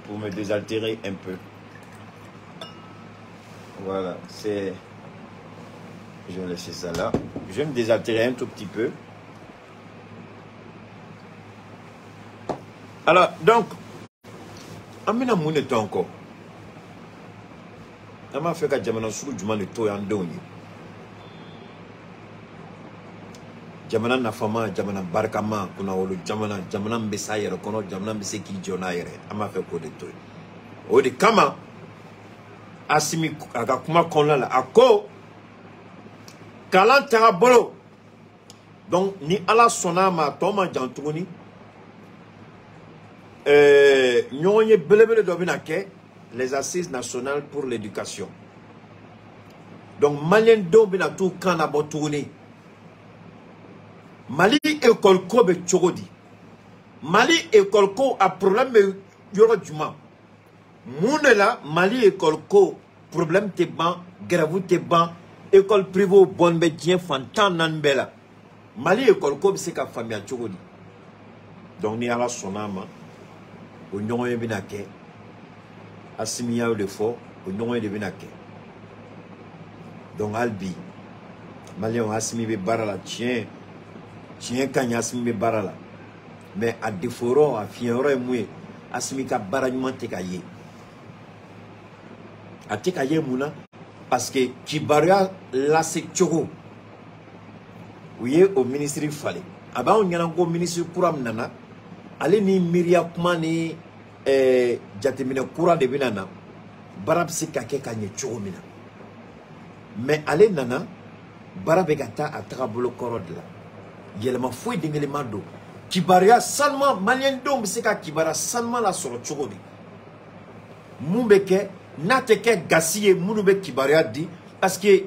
pour me désaltérer un peu. Voilà, c'est... Je vais laisser ça là. Je vais me désaltérer un tout petit peu. Alors, donc, Amina Mouneto encore. Ama fait que Jamana Suru Juma le to yandoni. Jamana Nafama, Jamana Barkama, kuna olu Jamana Mbesayere, kono Jamana Mbeseki Jonaire. Ama fait quoi de to. Odi kama Assimi akakuma konla la ako kalantara bolo. Donc ni ala sonama toma jantuni. Nyonye belebele dobinake les assises nationales pour l'éducation. Donc malien dobina tout kana botouni. Mali école ko be chogodi. Mali école ko a problème yoro djuma. Mounela Mali école ko problème te ban, grave te ban, école privée bonne be dien fantan nan bela. Mali école ko c'est ka famille chogodi. Donc ni ala sonama o nyonye binake Assimi de fort o nyonye de binake. Donc Albi Malion Asimi be barala tien kanya Asimi be barala. Mais à défaut à fiero et moué Asimi ka baranyman te kaye. A te kaye mouna parce que kibaria la se tchoko. Oui au ministre fallait. Aba on yana ko ministre kuram nana. Ale ni miria kuma ni jatemine kura de binana. Barab se kake kanye tchoko mina. Mais ale nana barabegata a trabolo korod la. Yelema fouy dingelema do. Kibaria seulement malien dom se ka kibara seulement la soro chogodi. Mumbeke nateke gassier munube kibaria di parce que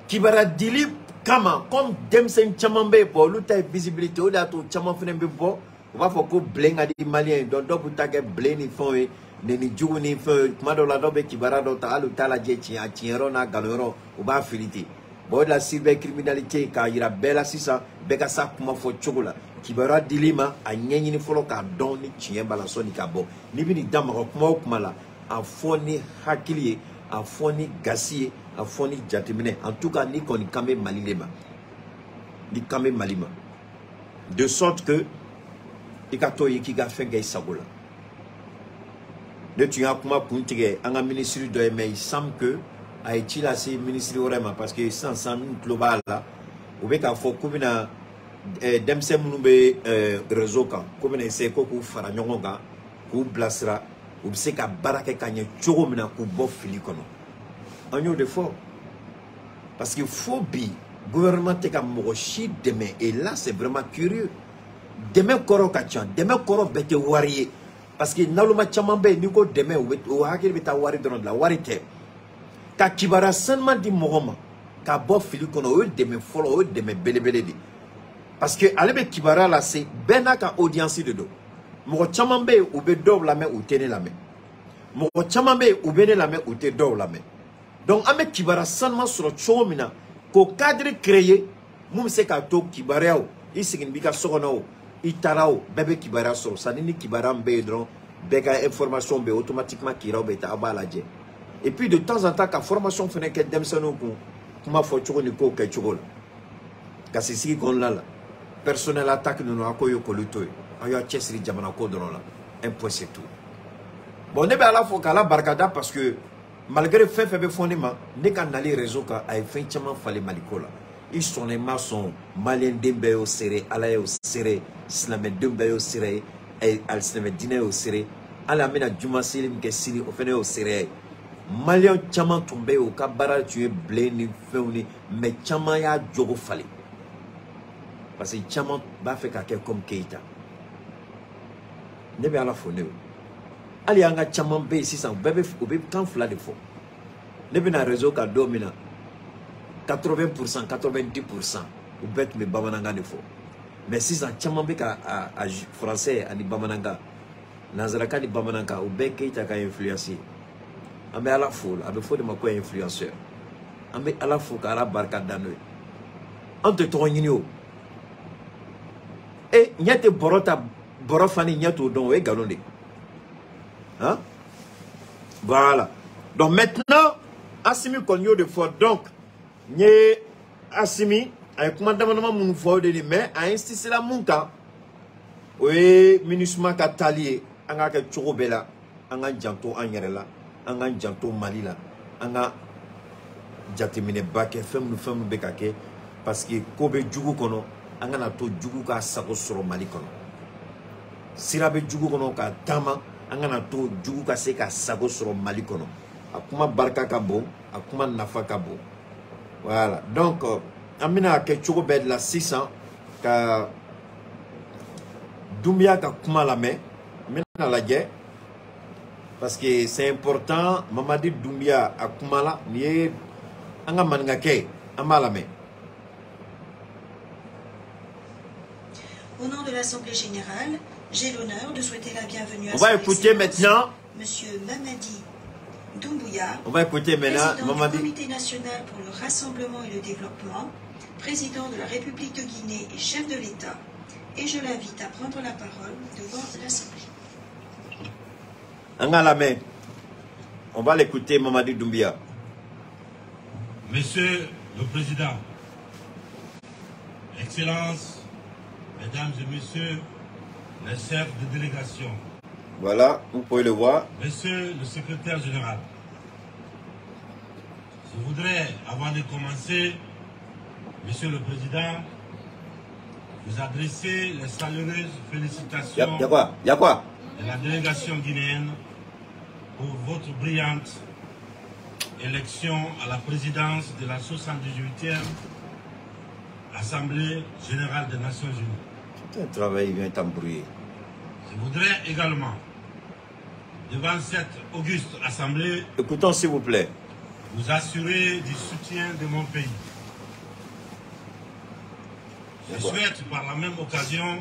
kibara dili kama comme demsen chamambe bo luta visibilité o da to chamam fene be bo on va faut ko blenga di malien donc do butake bleni fon e neni jugu ni fo mado la do be kibara do ta alu tala je chi a chiero na galoro o ba filiti bo la cybercriminalité ka ira bela sisa beka sa kuma fo chogola kibara dilima a nyenyini folo ka don ni chien balaso ni kabo ni bini dama ko kuma la a foni hakilier a foni gassier a foni jatimine en tout cas ni koni kame malilema ni kame malima de sorte que ikato yiki ga fenge sagola de tu as kuma kuntige anga ministre de mais il semble que a été là c'est ministre vraiment parce que sans global là ou be ka fo kubina demse munube réseau kan kubina essayer ko ku fara nyonga ku blasra ou se ka baraka kanye chogo mina ku bo fili kono anyo de fort parce que faut bi gouvernement te ka mochi demain et là c'est vraiment curieux demain koro kachan demain koro bete warié parce que naluma chamambe niko demain ou hakil beta wari don la warite ka kibara seulement di mogoma ka bo fili kono o demain folo o demain belebele di parce que alebe kibara là c'est benaka audience de do mo chamambe ou be do la main ou tenir la main mo chamambe ou bene la main ou te do la main donc ame kibara seulement sur chomina ko cadre créé mum se ka to kibarao isigin bika sokono itarao bébé kibara so sanini kibara mbe dron bega information be automatiquement kiraw beta abalaje et puis de temps en temps ka formation fene ke demsano ko kuma fo choko ko ke choko ka sisi kon la personnel attaque no akoyo ko luto ayo chesri jamana ko dron la un point c'est tout bon ne be ala fo kala barkada parce que malgré fait be fondement ne kan nali réseau ka ay fin chama fale malikola ils sont les maçons malien dembe au serré ala au serré islamé dembe au serré et al islamé dîner au serré ala mena juma selim ke sili au fene au serré malien chama tombé au kabara tu es blé feuni mais chama ya jogo fale parce que chama ba fait ka comme Keita ne be ala fone ali anga chama be 600 bébé obe kan fla de fo ne be na réseau ka domina 80%, 90% ou bête me bamananga ne faut. Mais si ça tient à français à ni bamananga, nazaraka ni bamananga ou bête qui t'a influencé. Amé à la foule, à faut de ma quoi influenceur. Amé à la foule, à la barca d'anoué. Entre ton igno. Et n'y a te borota borofani n'y a tout don et galonné. Hein? Voilà. Donc maintenant, Assimi Konyo de fort donc. Nye Assimi ay commandement mun fo de mais a insisté la munka oui minusma ka talier anga ka chobela anga janto anyerela anga janto malila anga jatimine bake fem bekake parce que kobe jugu kono anga na to jugu ka sako soro mali kono sirabe jugu kono ka tama anga na to jugu ka se ka sako soro mali kono akuma barka ka bo akuma nafa ka bo. Voilà, donc, Amina ke chogo bed la 600 ka Doumbia ka kuma la main, maintenant la guerre, parce que c'est important, Mamadi Doumbia a kuma la, niye anga manga ke, ama la main. Au nom de l'Assemblée Générale, j'ai l'honneur de souhaiter la bienvenue à on va écouter maintenant Monsieur Mamadi Doumbouya, on va écouter maintenant président du Comité national pour le rassemblement et le développement, président de la République de Guinée et chef de l'État, et je l'invite à prendre la parole devant l'Assemblée. On va l'écouter, Mamadi Doumbia. Monsieur le Président, Excellences, Mesdames et Messieurs, les chefs de délégation. Voilà, vous pouvez le voir. Monsieur le secrétaire général, je voudrais, avant de commencer, Monsieur le Président, vous adresser les chaleureuses félicitations Y a quoi de la délégation guinéenne pour votre brillante élection à la présidence de la 78e Assemblée générale des Nations Unies. Un travail vient t'embrouiller. Je voudrais également, devant cette auguste Assemblée, Écoutons s'il vous plaît. vous assurer du soutien de mon pays. Je souhaite par la même occasion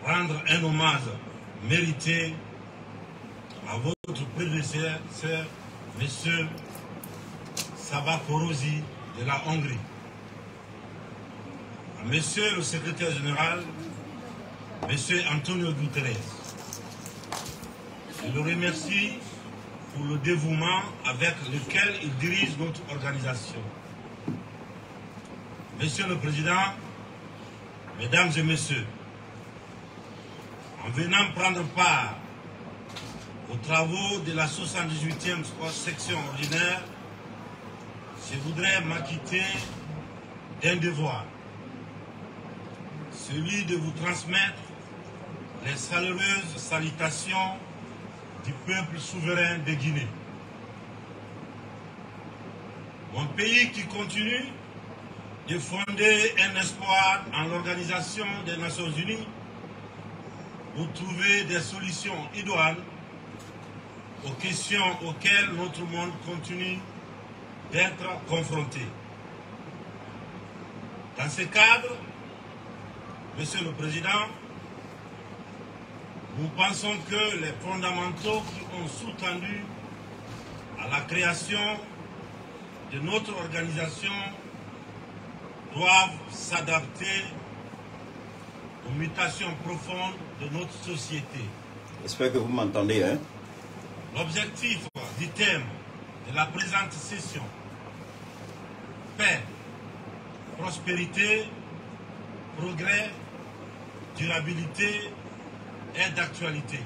rendre un hommage mérité à votre prédécesseur, M. Sava Korosi de la Hongrie, à M. le secrétaire général, M. Antonio Guterres. Je le remercie pour le dévouement avec lequel il dirige notre organisation. Monsieur le Président, Mesdames et Messieurs, en venant prendre part aux travaux de la 78e section ordinaire, je voudrais m'acquitter d'un devoir, celui de vous transmettre les chaleureuses salutations du peuple souverain de Guinée. Mon pays qui continue de fonder un espoir en l'Organisation des Nations Unies pour trouver des solutions idoines aux questions auxquelles notre monde continue d'être confronté. Dans ce cadre, Monsieur le Président, nous pensons que les fondamentaux qui ont sous-tendu à la création de notre organisation doivent s'adapter aux mutations profondes de notre société. J'espère que vous m'entendez, hein? L'objectif du thème de la présente session, paix, prospérité, progrès, durabilité, est d'actualité.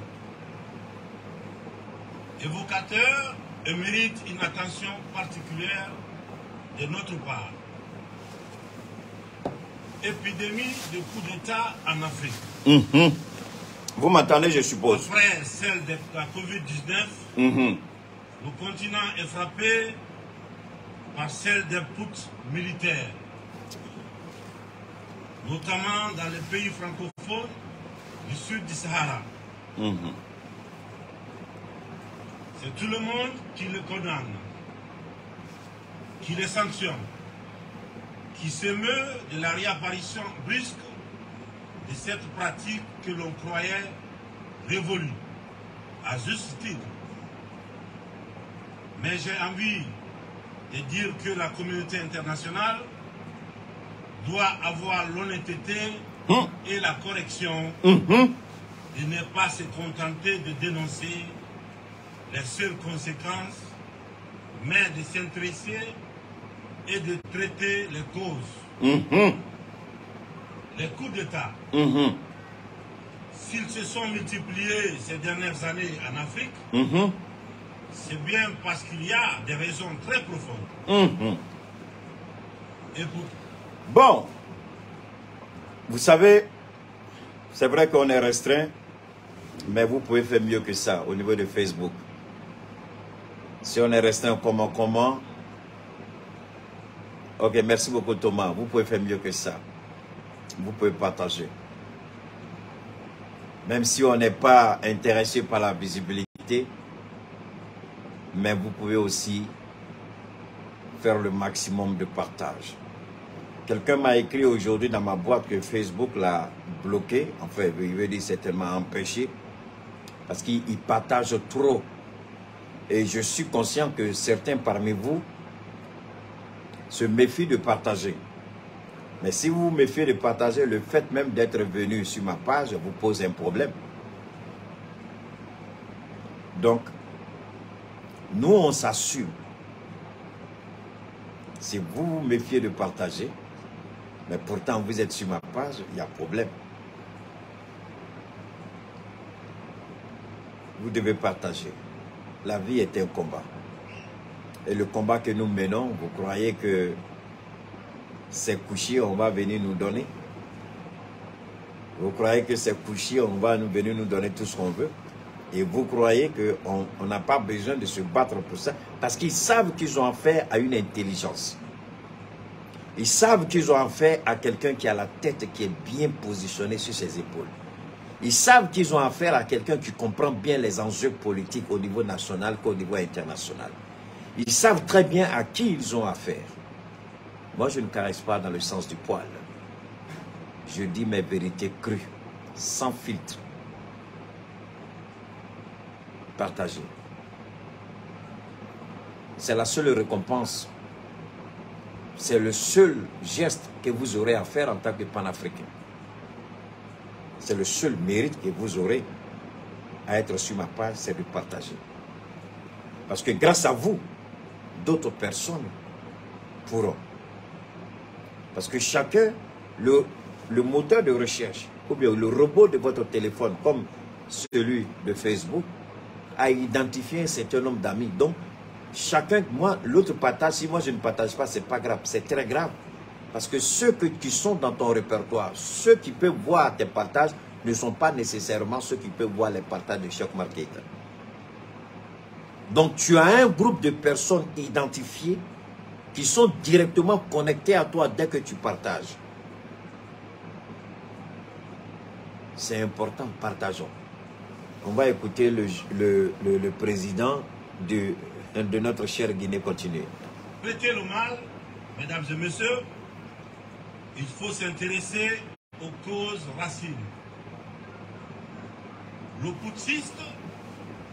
Évocateur et mérite une attention particulière de notre part. Épidémie de coup d'État en Afrique. Vous m'entendez, je suppose. Après celle de la Covid-19, le continent est frappé par celle des puts militaires, notamment dans les pays francophones du sud du Sahara. C'est tout le monde qui le condamne, qui le sanctionne, qui s'émeut de la réapparition brusque de cette pratique que l'on croyait révolue, à juste titre. Mais j'ai envie de dire que la communauté internationale doit avoir l'honnêteté et la correction de ne pas se contenter de dénoncer les seules conséquences, mais de s'intéresser et de traiter les causes. Les coups d'État, s'ils se sont multipliés ces dernières années en Afrique, c'est bien parce qu'il y a des raisons très profondes. Et pour... Bon, vous savez, c'est vrai qu'on est restreint, mais vous pouvez faire mieux que ça au niveau de Facebook. Si on est restreint, comment? Ok, merci beaucoup Thomas. Vous pouvez faire mieux que ça. Vous pouvez partager. Même si on n'est pas intéressé par la visibilité, mais vous pouvez aussi faire le maximum de partage. Quelqu'un m'a écrit aujourd'hui dans ma boîte que Facebook l'a bloqué. Enfin, il veut dire certainement empêché. Parce qu'il partage trop. Et je suis conscient que certains parmi vous se méfient de partager. Mais si vous vous méfiez de partager, le fait même d'être venu sur ma page vous pose un problème. Donc, nous, on s'assume. Si vous vous méfiez de partager, Mais pourtant, vous êtes sur ma page, il y a problème. Vous devez partager. La vie est un combat. Et le combat que nous menons, vous croyez que c'est couché, on va venir nous donner? Vous croyez que c'est couché, on va venir nous donner tout ce qu'on veut? Et vous croyez qu'on n'a pas besoin de se battre pour ça? Parce qu'ils savent qu'ils ont affaire à une intelligence. Ils savent qu'ils ont affaire à quelqu'un qui a la tête qui est bien positionnée sur ses épaules. Ils savent qu'ils ont affaire à quelqu'un qui comprend bien les enjeux politiques au niveau national qu'au niveau international. Ils savent très bien à qui ils ont affaire. Moi, je ne caresse pas dans le sens du poil. Je dis mes vérités crues, sans filtre. Partagez. C'est la seule récompense. C'est le seul geste que vous aurez à faire en tant que panafricain. C'est le seul mérite que vous aurez à être sur ma page, c'est de partager. Parce que grâce à vous, d'autres personnes pourront. Parce que chacun, le moteur de recherche, ou bien le robot de votre téléphone, comme celui de Facebook, a identifié un certain nombre d'amis. Donc, chacun, moi, l'autre partage, si moi je ne partage pas, c'est pas grave, c'est très grave. Parce que ceux qui sont dans ton répertoire, ceux qui peuvent voir tes partages, ne sont pas nécessairement ceux qui peuvent voir les partages de Cheikh Oumar Keïta. Donc tu as un groupe de personnes identifiées qui sont directement connectées à toi dès que tu partages. C'est important, partageons. On va écouter le président de notre chère Guinée continuer. Traiter le mal, mesdames et messieurs, il faut s'intéresser aux causes racines. Le putschiste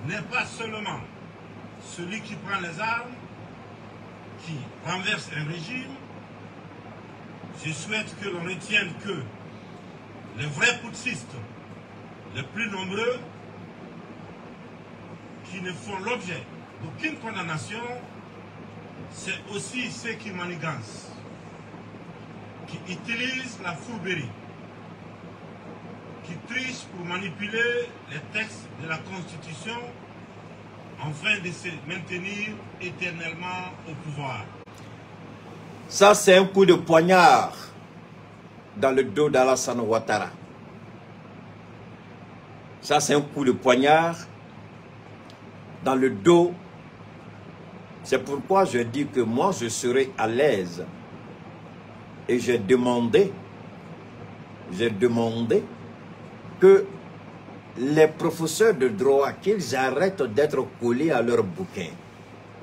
n'est pas seulement celui qui prend les armes, qui renverse un régime. Je souhaite que l'on retienne que les vrais putschistes, les plus nombreux, qui ne font l'objet d'aucune condamnation, c'est aussi ceux qui manigancent, qui utilisent la fourberie, qui trichent pour manipuler les textes de la Constitution afin de se maintenir éternellement au pouvoir. Ça, c'est un coup de poignard dans le dos d'Alassane Ouattara. Ça, c'est un coup de poignard dans le dos. C'est pourquoi je dis que moi, je serai à l'aise. Et j'ai demandé que les professeurs de droit, qu'ils arrêtent d'être collés à leurs bouquins,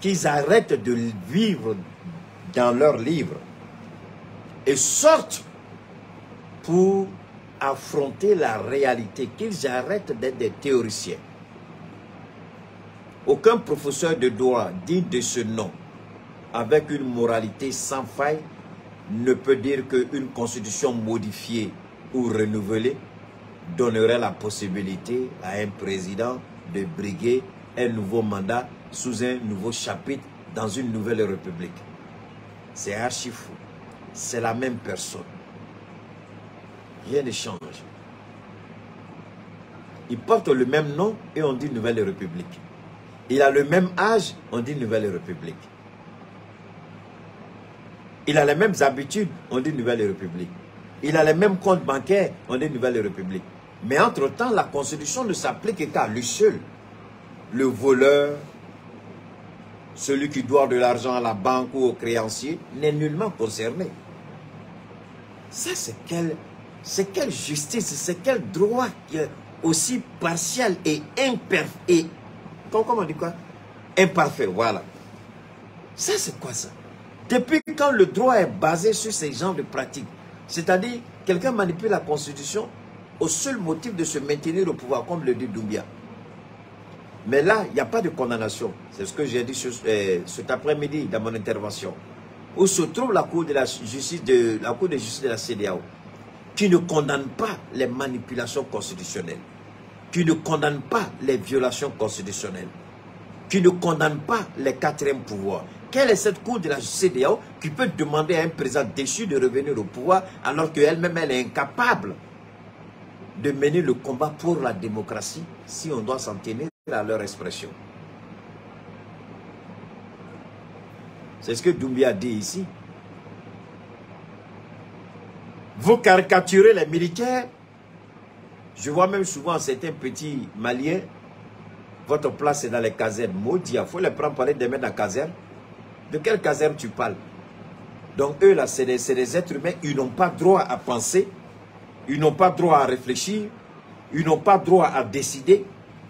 qu'ils arrêtent de vivre dans leurs livres et sortent pour affronter la réalité, qu'ils arrêtent d'être des théoriciens. Aucun professeur de droit digne de ce nom, avec une moralité sans faille, ne peut dire qu'une constitution modifiée ou renouvelée donnerait la possibilité à un président de briguer un nouveau mandat sous un nouveau chapitre dans une nouvelle république. C'est archi fou. C'est la même personne. Rien ne change. Il porte le même nom et on dit nouvelle république. Il a le même âge, on dit nouvelle république. Il a les mêmes habitudes, on dit nouvelle république. Il a les mêmes comptes bancaires, on dit nouvelle république. Mais entre-temps, la constitution ne s'applique qu'à lui seul. Le voleur, celui qui doit de l'argent à la banque ou au créancier, n'est nullement concerné. Ça, c'est quelle justice, c'est quel droit qui est aussi partial et imparfait. Comment on dit quoi? Imparfait, voilà. Ça, c'est quoi ça? Depuis quand le droit est basé sur ces genres de pratiques, c'est-à-dire quelqu'un manipule la constitution au seul motif de se maintenir au pouvoir, comme le dit Doumbia. Mais là, il n'y a pas de condamnation. C'est ce que j'ai dit cet après-midi dans mon intervention. Où se trouve la Cour de justice de la CEDEAO, qui ne condamne pas les manipulations constitutionnelles, qui ne condamne pas les violations constitutionnelles, qui ne condamne pas les quatrièmes pouvoirs? Quelle est cette cour de la CEDEAO qui peut demander à un président déchu de revenir au pouvoir alors qu'elle-même elle est incapable de mener le combat pour la démocratie si on doit s'en tenir à leur expression? C'est ce que Doumbia dit ici. Vous caricaturez les militaires. Je vois même souvent certains petits Maliens, votre place est dans les casernes. Maudit, il faut les prendre par les mettre dans la caserne. De quelle caserne tu parles? Donc eux là, c'est des êtres humains, ils n'ont pas droit à penser, ils n'ont pas droit à réfléchir, ils n'ont pas droit à décider,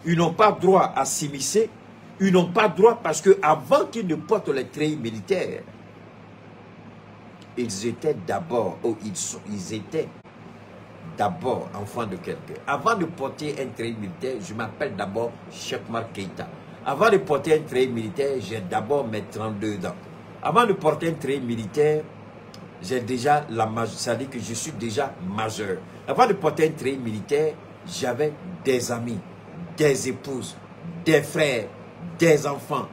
ils n'ont pas droit à s'immiscer, ils n'ont pas droit parce que avant qu'ils ne portent les treillis militaires, ils étaient d'abord, ils étaient d'abord enfants de quelqu'un. Avant de porter un treillis militaire, je m'appelle d'abord Cheikh Oumar Keïta. Avant de porter un treillis militaire, j'ai d'abord mes 32 ans. Avant de porter un treillis militaire, j'ai déjà la majorité, c'est-à-dire que je suis déjà majeur. Avant de porter un treillis militaire, j'avais des amis, des épouses, des frères, des enfants,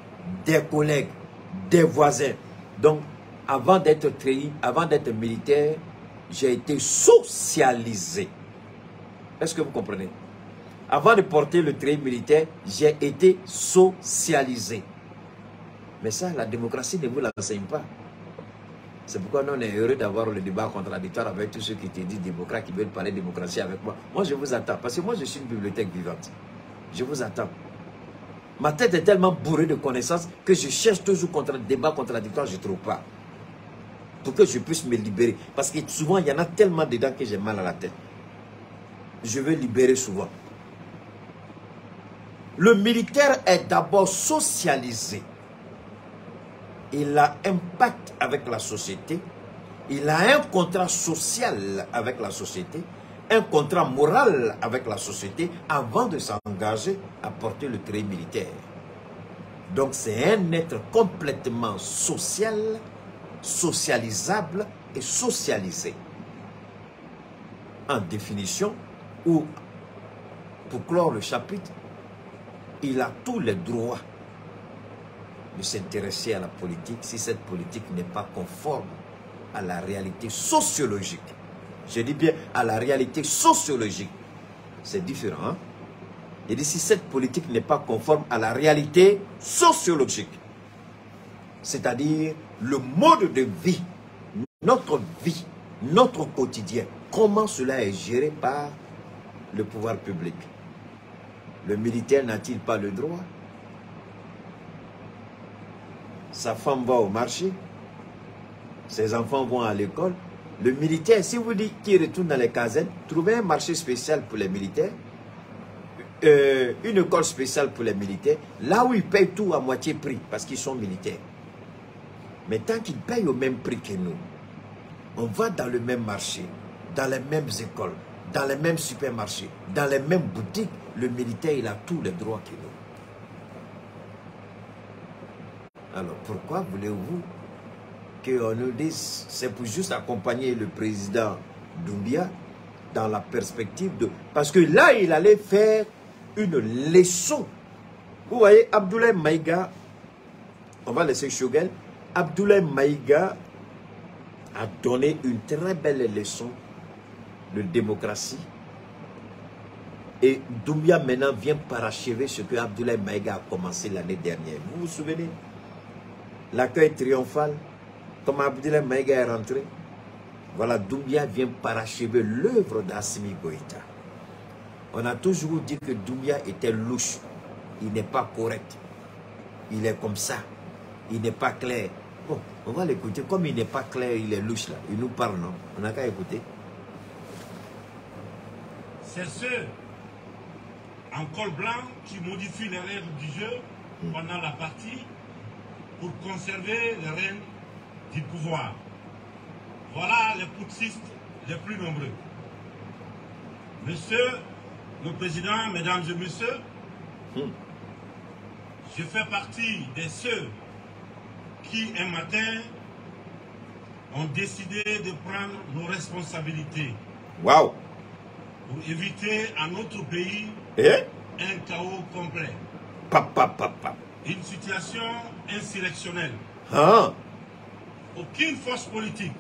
des collègues, des voisins. Donc, avant d'être treillis, avant d'être militaire, j'ai été socialisé. Est-ce que vous comprenez? Avant de porter le treillis militaire, j'ai été socialisé. Mais ça, la démocratie ne vous l'enseigne pas. C'est pourquoi nous, on est heureux d'avoir le débat contradictoire avec tous ceux qui te disent démocrates, qui veulent parler démocratie avec moi. Moi, je vous attends. Parce que moi, je suis une bibliothèque vivante. Je vous attends. Ma tête est tellement bourrée de connaissances que je cherche toujours contre le débat contradictoire, je ne trouve pas. Pour que je puisse me libérer. Parce que souvent, il y en a tellement dedans que j'ai mal à la tête. Je veux libérer souvent. Le militaire est d'abord socialisé. Il a un pacte avec la société. Il a un contrat social avec la société. Un contrat moral avec la société avant de s'engager à porter le treillis militaire. Donc c'est un être complètement social, socialisable et socialisé. En définition, ou pour clore le chapitre, il a tous les droits de s'intéresser à la politique si cette politique n'est pas conforme à la réalité sociologique. Je dis bien à la réalité sociologique. C'est différent. Hein? Et si cette politique n'est pas conforme à la réalité sociologique, c'est-à-dire le mode de vie, notre quotidien, comment cela est géré par le pouvoir public. Le militaire n'a-t-il pas le droit? Sa femme va au marché, ses enfants vont à l'école. Le militaire, si vous dites qu'il retourne dans les casernes, trouvez un marché spécial pour les militaires, une école spéciale pour les militaires, là où ils payent tout à moitié prix, parce qu'ils sont militaires. Mais tant qu'ils payent au même prix que nous, on va dans le même marché, dans les mêmes écoles, dans les mêmes supermarchés, dans les mêmes boutiques, le militaire, il a tous les droits que nous. Alors, pourquoi voulez-vous qu'on nous dise, c'est pour juste accompagner le président Doumbia dans la perspective de... Parce que là, il allait faire une leçon. Vous voyez, Abdoulaye Maïga, on va laisser Choguel, Abdoulaye Maïga a donné une très belle leçon de démocratie. Et Doumbia maintenant vient parachever ce que Abdoulaye Maïga a commencé l'année dernière. Vous vous souvenez? L'accueil triomphal, comme Abdoulaye Maïga est rentré. Voilà, Doumbia vient parachever l'œuvre d'Assimi Goïta. On a toujours dit que Doumbia était louche. Il n'est pas correct. Il est comme ça. Il n'est pas clair. Bon, on va l'écouter. Comme il n'est pas clair, il est louche là. Il nous parle, non? On n'a qu'à écouter. C'est ceux en col blanc qui modifient les règles du jeu pendant la partie pour conserver les rênes du pouvoir. Voilà les putschistes les plus nombreux. Monsieur le Président, Mesdames et Messieurs, je fais partie de ceux qui, un matin, ont décidé de prendre nos responsabilités. Waouh! Pour éviter à notre pays un chaos complet. Papa, papa. une situation insurrectionnelle. Ah. Aucune force politique,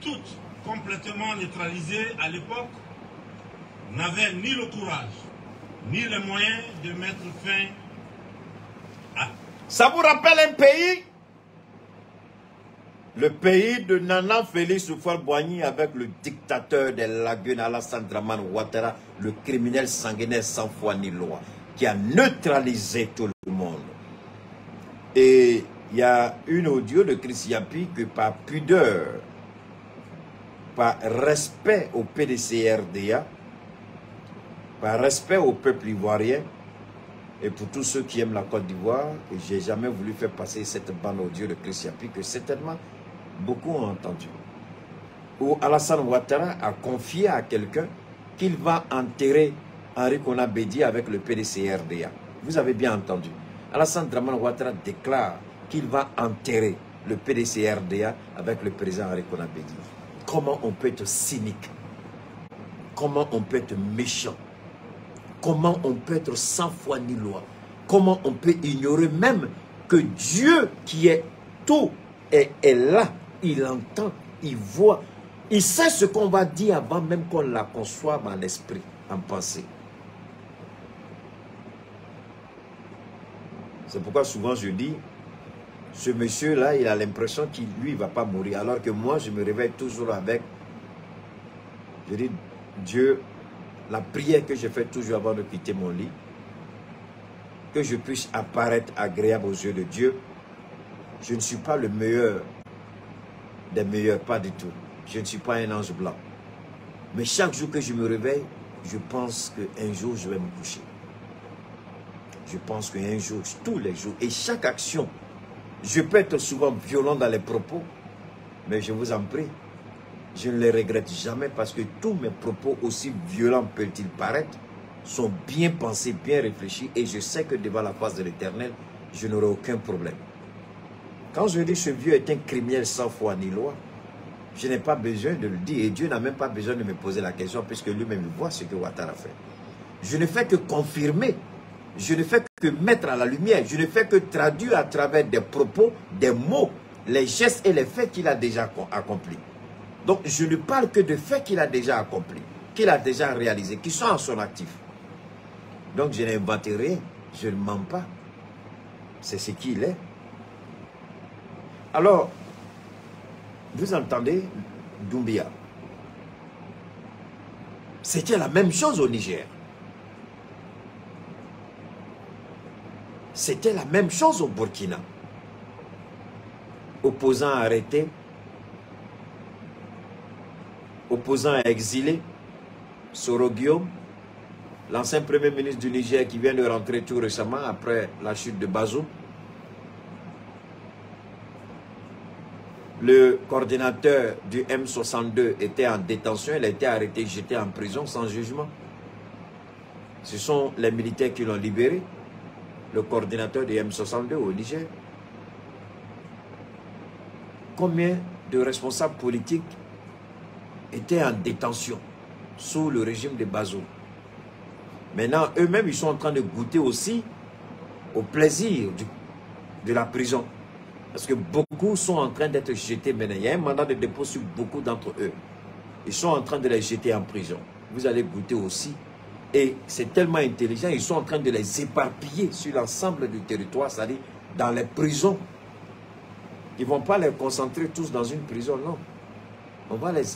toutes complètement neutralisées à l'époque, n'avait ni le courage, ni les moyens de mettre fin à... Ça vous rappelle un pays? Le pays de Nana Félix Houphouët-Boigny avec le dictateur des lagunes Alassane Dramane Ouattara, le criminel sanguinaire sans foi ni loi, qui a neutralisé tout le monde. Et il y a une audio de Chris Yapi que par pudeur, par respect au PDC-RDA, par respect au peuple ivoirien, et pour tous ceux qui aiment la Côte d'Ivoire, je n'ai jamais voulu faire passer cette bande audio de Chris Yapi que certainement beaucoup ont entendu. Où Alassane Ouattara a confié à quelqu'un qu'il va enterrer Henri Konan Bédié avec le PDC-RDA. Vous avez bien entendu. Alassane Dramane Ouattara déclare qu'il va enterrer le PDC-RDA avec le président Henri Konan Bédié. Comment on peut être cynique? Comment on peut être méchant? Comment on peut être sans foi ni loi? Comment on peut ignorer même que Dieu qui est tout est là? Il entend, il voit, il sait ce qu'on va dire avant même qu'on la conçoive en esprit, en pensée. C'est pourquoi souvent je dis, ce monsieur-là, il a l'impression qu'il, lui, ne va pas mourir. Alors que moi, je me réveille toujours avec, je dis, Dieu, la prière que je fais toujours avant de quitter mon lit, que je puisse apparaître agréable aux yeux de Dieu. Je ne suis pas le meilleur des meilleurs, pas du tout. Je ne suis pas un ange blanc. Mais chaque jour que je me réveille, je pense qu'un jour, je vais me coucher. Je pense qu'un jour, tous les jours, et chaque action, je peux être souvent violent dans les propos, mais je vous en prie, je ne les regrette jamais parce que tous mes propos, aussi violents peuvent-ils paraître, sont bien pensés, bien réfléchis, et je sais que devant la face de l'Éternel, je n'aurai aucun problème. Quand je dis ce vieux est un criminel sans foi ni loi, je n'ai pas besoin de le dire, et Dieu n'a même pas besoin de me poser la question, puisque lui-même voit ce que Ouattara fait. Je ne fais que confirmer, je ne fais que mettre à la lumière, je ne fais que traduire à travers des propos, des mots, les gestes et les faits qu'il a déjà accomplis. Donc je ne parle que de faits qu'il a déjà accomplis, qu'il a déjà réalisés, qui sont en son actif. Donc je n'invente rien, je ne mens pas. C'est ce qu'il est. Alors, vous entendez Doumbia. C'était la même chose au Niger. C'était la même chose au Burkina. Opposants arrêtés, opposants exilés, Soro Guillaume, l'ancien premier ministre du Niger qui vient de rentrer tout récemment après la chute de Bazoum, le coordinateur du M62 était en détention, il a été arrêté, jeté en prison sans jugement. Ce sont les militaires qui l'ont libéré, le coordinateur du M62 au Niger. Combien de responsables politiques étaient en détention sous le régime de Bazoum? Maintenant, eux-mêmes, ils sont en train de goûter aussi au plaisir de la prison. Parce que beaucoup sont en train d'être jetés maintenant. Il y a un mandat de dépôt sur beaucoup d'entre eux. Ils sont en train de les jeter en prison. Vous allez goûter aussi. Et c'est tellement intelligent, ils sont en train de les éparpiller sur l'ensemble du territoire, c'est-à-dire dans les prisons. Ils ne vont pas les concentrer tous dans une prison, non.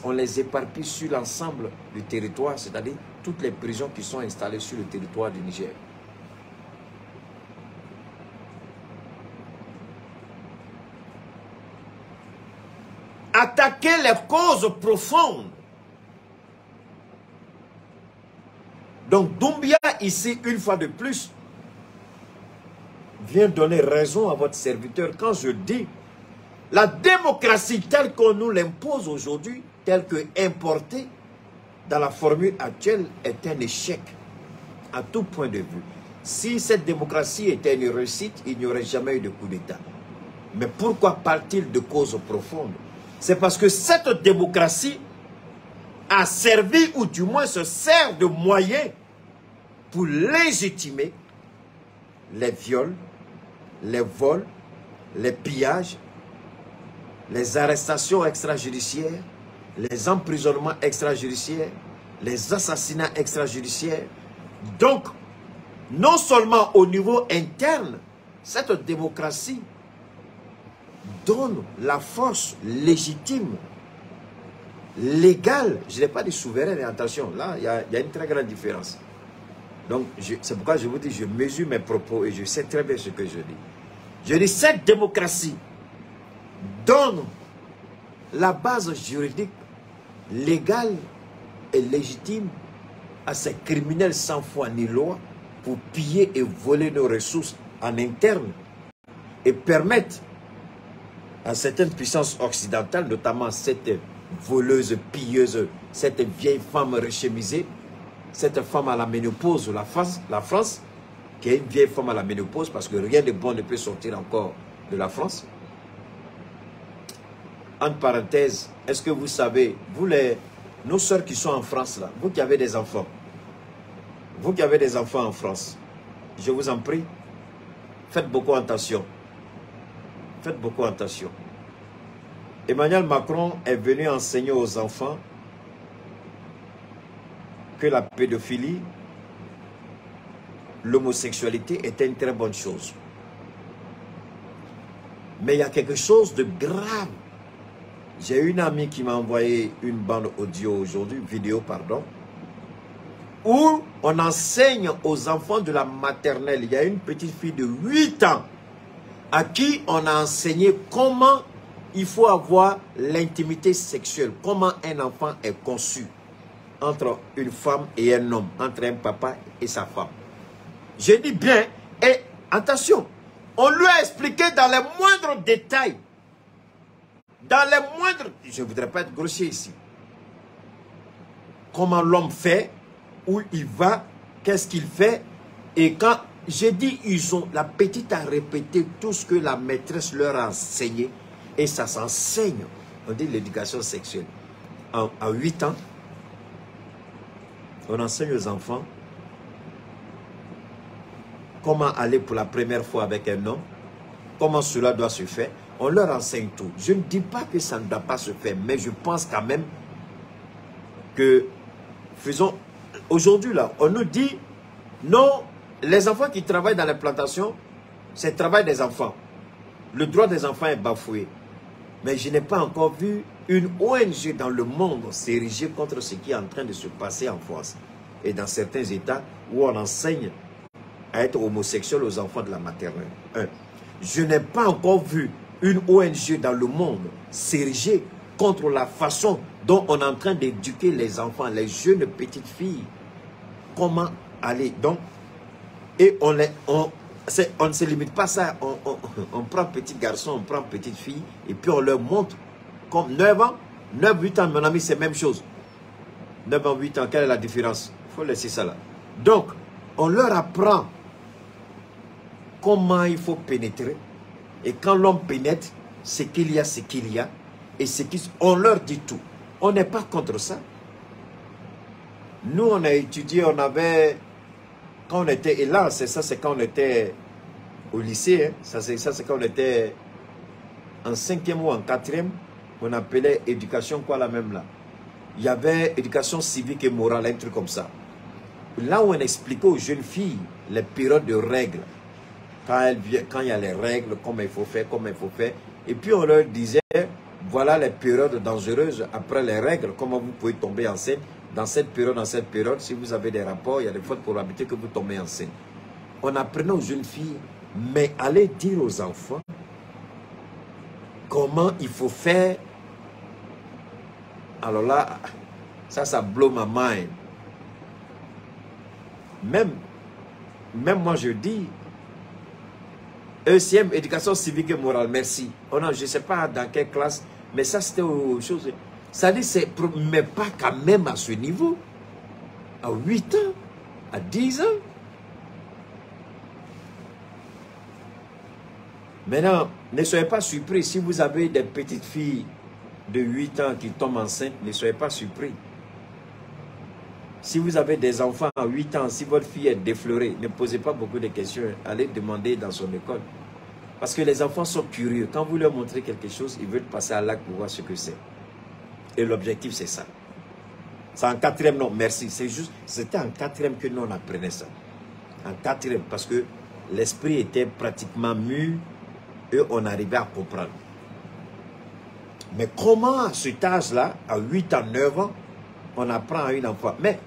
On les éparpille sur l'ensemble du territoire, c'est-à-dire toutes les prisons qui sont installées sur le territoire du Niger. Attaquer les causes profondes. Donc Doumbia, ici, une fois de plus, vient donner raison à votre serviteur quand je dis la démocratie telle qu'on nous l'impose aujourd'hui, telle que importée dans la formule actuelle, est un échec à tout point de vue. Si cette démocratie était une réussite, il n'y aurait jamais eu de coup d'État. Mais pourquoi parle-t-il de causes profondes? C'est parce que cette démocratie a servi, ou du moins se sert de moyens pour légitimer les viols, les vols, les pillages, les arrestations extrajudiciaires, les emprisonnements extrajudiciaires, les assassinats extrajudiciaires. Donc, non seulement au niveau interne, cette démocratie donne la force légitime, légale, je n'ai pas dit souveraine, attention, là, il y a une très grande différence. Donc, c'est pourquoi je vous dis, je mesure mes propos et je sais très bien ce que je dis. Je dis, cette démocratie donne la base juridique, légale et légitime à ces criminels sans foi ni loi pour piller et voler nos ressources en interne et permettre à certaines puissances occidentales, notamment cette voleuse, pilleuse, cette vieille femme rechemisée, cette femme à la ménopause, la France, qui est une vieille femme à la ménopause, parce que rien de bon ne peut sortir encore de la France. Entre parenthèses, est-ce que vous savez, vous nos sœurs qui sont en France là, vous qui avez des enfants en France, je vous en prie, faites beaucoup attention. Faites beaucoup attention. Emmanuel Macron est venu enseigner aux enfants que la pédophilie, l'homosexualité était une très bonne chose. Mais il y a quelque chose de grave. J'ai une amie qui m'a envoyé une bande audio aujourd'hui, vidéo pardon, où on enseigne aux enfants de la maternelle. Il y a une petite fille de 8 ans à qui on a enseigné comment il faut avoir l'intimité sexuelle, comment un enfant est conçu entre une femme et un homme, entre un papa et sa femme. Je dis bien, et attention, on lui a expliqué dans les moindres détails, je ne voudrais pas être grossier ici, comment l'homme fait, où il va, qu'est-ce qu'il fait, et quand j'ai dit, la petite a répété tout ce que la maîtresse leur a enseigné, et ça s'enseigne, on dit l'éducation sexuelle. À 8 ans, on enseigne aux enfants comment aller pour la première fois avec un homme, comment cela doit se faire. On leur enseigne tout. Je ne dis pas que ça ne doit pas se faire, mais je pense quand même que faisons... Aujourd'hui, là, on nous dit, non, les enfants qui travaillent dans les plantations, c'est le travail des enfants. Le droit des enfants est bafoué. Mais je n'ai pas encore vu une ONG dans le monde s'ériger contre ce qui est en train de se passer en France. Et dans certains États où on enseigne à être homosexuel aux enfants de la maternelle. Je n'ai pas encore vu une ONG dans le monde s'ériger contre la façon dont on est en train d'éduquer les enfants, les jeunes petites filles. Comment aller. Donc, et on ne se limite pas à ça. On prend petit garçon, on prend petite fille, et puis on leur montre, comme 9 ans, 9, 8 ans, mon ami, c'est la même chose. 9 ans, 8 ans, quelle est la différence? Il faut laisser ça là. Donc, on leur apprend comment il faut pénétrer. Et quand l'homme pénètre, ce qu'il y a, et on leur dit tout. On n'est pas contre ça. Nous, on a étudié, on avait... Quand on était... Et là, c'est quand on était au lycée. Hein, ça, c'est quand on était en 5e ou en 4e. On appelait éducation quoi la même là. Il y avait éducation civique et morale, un truc comme ça. Là où on expliquait aux jeunes filles les périodes de règles. Quand il y a les règles, comment il faut faire. Et puis on leur disait, voilà les périodes dangereuses après les règles, comment vous pouvez tomber enceinte. Dans cette période, si vous avez des rapports, il y a de fortes probabilités que vous tombez enceinte. On apprenait aux jeunes filles, mais allez dire aux enfants comment il faut faire. Alors là, ça blow my mind. Même moi je dis, ECM, éducation civique et morale, merci. Oh non, je ne sais pas dans quelle classe, mais ça c'était autre chose. Ça dit, mais pas quand même à ce niveau. À 8 ans, à 10 ans. Maintenant, ne soyez pas surpris. Si vous avez des petites filles de 8 ans qui tombent enceintes, ne soyez pas surpris. Si vous avez des enfants à 8 ans, si votre fille est déflorée, ne posez pas beaucoup de questions. Allez demander dans son école. Parce que les enfants sont curieux. Quand vous leur montrez quelque chose, ils veulent passer à l'acte pour voir ce que c'est. Et l'objectif, c'est ça. C'est en quatrième, non, merci. C'est juste, c'était en quatrième que nous, on apprenait ça. En quatrième, parce que l'esprit était pratiquement mûr et on arrivait à comprendre. Mais comment, à cet âge-là, à 8 ans, 9 ans, on apprend à une enfant? Mais,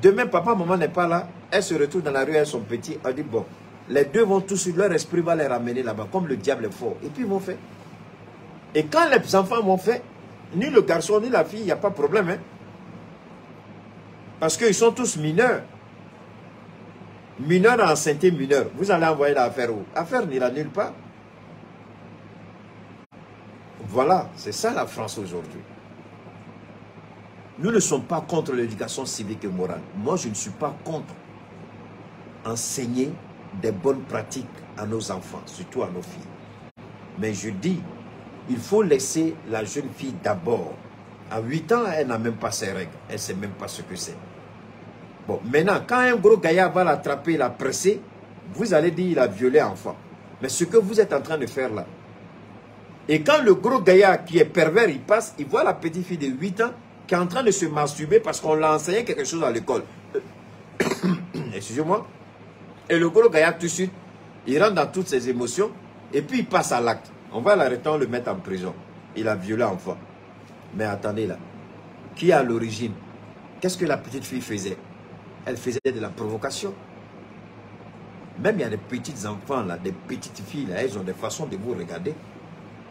demain, papa, maman n'est pas là, elles se retrouvent dans la rue, elles sont petites, on dit, bon, les deux vont tous, leur esprit va les ramener là-bas, comme le diable est fort. Et puis, ils vont faire. Et quand les enfants vont faire, ni le garçon, ni la fille, il n'y a pas de problème, hein. Parce qu'ils sont tous mineurs. Mineurs en enceinte mineurs. Vous allez envoyer l'affaire où? Affaire n'ira nulle part. Voilà, c'est ça la France aujourd'hui. Nous ne sommes pas contre l'éducation civique et morale. Moi, je ne suis pas contre enseigner des bonnes pratiques à nos enfants, surtout à nos filles. Mais je dis, il faut laisser la jeune fille d'abord. À 8 ans, elle n'a même pas ses règles. Elle ne sait même pas ce que c'est. Bon, maintenant, quand un gros gaillard va l'attraper, la presser, vous allez dire qu'il a violé l'enfant. Mais ce que vous êtes en train de faire là. Et quand le gros gaillard qui est pervers, il passe, il voit la petite fille de 8 ans qui est en train de se masturber parce qu'on l'a enseigné quelque chose à l'école. Excusez-moi. Et le gros gaillard, tout de suite, il rentre dans toutes ses émotions et puis il passe à l'acte. On va l'arrêter, on le met en prison. Il a violé l'enfant. Mais attendez là. Qui est à l'origine? Qu'est-ce que la petite fille faisait? Elle faisait de la provocation. Même il y a des petits enfants là, des petites filles là, elles ont des façons de vous regarder.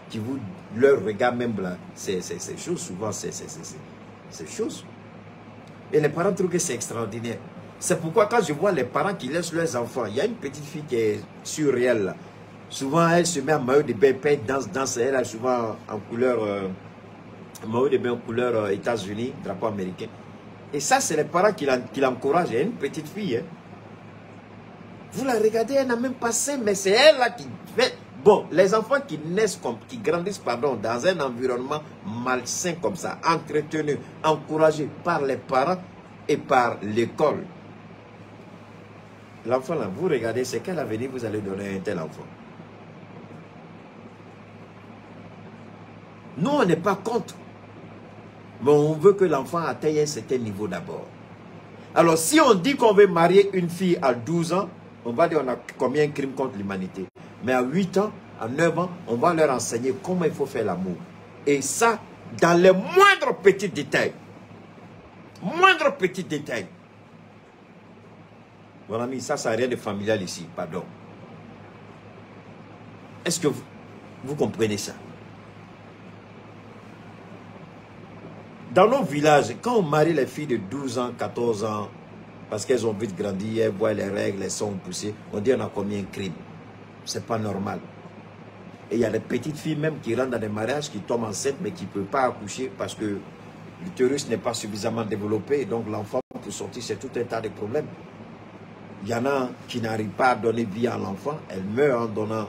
Qui vous, leur regard même là, c'est choses, souvent c'est choses. Et les parents trouvent que c'est extraordinaire. C'est pourquoi quand je vois les parents qui laissent leurs enfants, il y a une petite fille qui est surréelle là. Souvent elle se met en maillot de bain, elle danse, elle a souvent en couleur, maillot de bain en couleur États-Unis, drapeau américain. Et ça, c'est les parents qui l'encouragent. Il y a une petite fille. Hein. Vous la regardez, elle n'a même pas 5, mais c'est elle là qui fait... Bon, les enfants qui naissent, qui grandissent, pardon, dans un environnement malsain comme ça, entretenus, encouragés par les parents et par l'école. L'enfant là, vous regardez, c'est quel avenir vous allez donner à un tel enfant? Nous, on n'est pas contre. Mais on veut que l'enfant atteigne un certain niveau d'abord. Alors, si on dit qu'on veut marier une fille à 12 ans, on va dire on a commis un crime contre l'humanité. Mais à 8 ans, à 9 ans, on va leur enseigner comment il faut faire l'amour. Et ça, dans les moindres petits détails. Moindres petits détails. Mon ami, ça n'a rien de familial ici, pardon. Est-ce que vous comprenez ça? Dans nos villages, quand on marie les filles de 12 ans, 14 ans, parce qu'elles ont vite grandi, elles voient les règles, elles sont poussées, on dit on a commis un crime. C'est pas normal. Et il y a des petites filles même qui rentrent dans des mariages, qui tombent enceintes, mais qui ne peuvent pas accoucher parce que l'utérus n'est pas suffisamment développé. Et donc l'enfant, pour sortir, c'est tout un tas de problèmes. Il y en a qui n'arrivent pas à donner vie à l'enfant. Elles meurent en donnant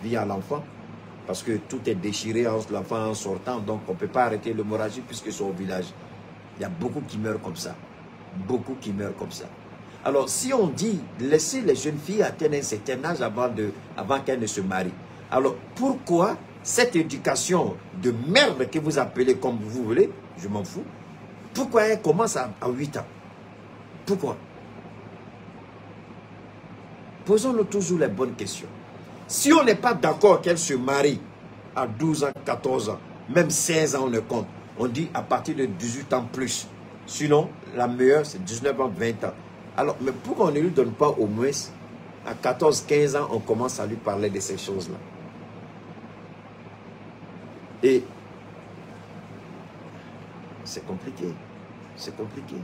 vie à l'enfant. Parce que tout est déchiré entre l'enfant en sortant. Donc on ne peut pas arrêter l'hémorragie puisque c'est au village. Il y a beaucoup qui meurent comme ça. Beaucoup qui meurent comme ça. Alors si on dit, laissez les jeunes filles atteindre un certain âge avant qu'elles ne se marient. Alors pourquoi cette éducation de merde que vous appelez comme vous voulez, je m'en fous, pourquoi elle commence à 8 ans? Pourquoi? Posons-nous toujours les bonnes questions. Si on n'est pas d'accord qu'elle se marie à 12 ans, 14 ans, même 16 ans on ne compte, on dit à partir de 18 ans plus. Sinon, la meilleure c'est 19 ans, 20 ans. Alors, mais pourquoi on ne lui donne pas au moins à 14, 15 ans, on commence à lui parler de ces choses-là? Et c'est compliqué. C'est compliqué.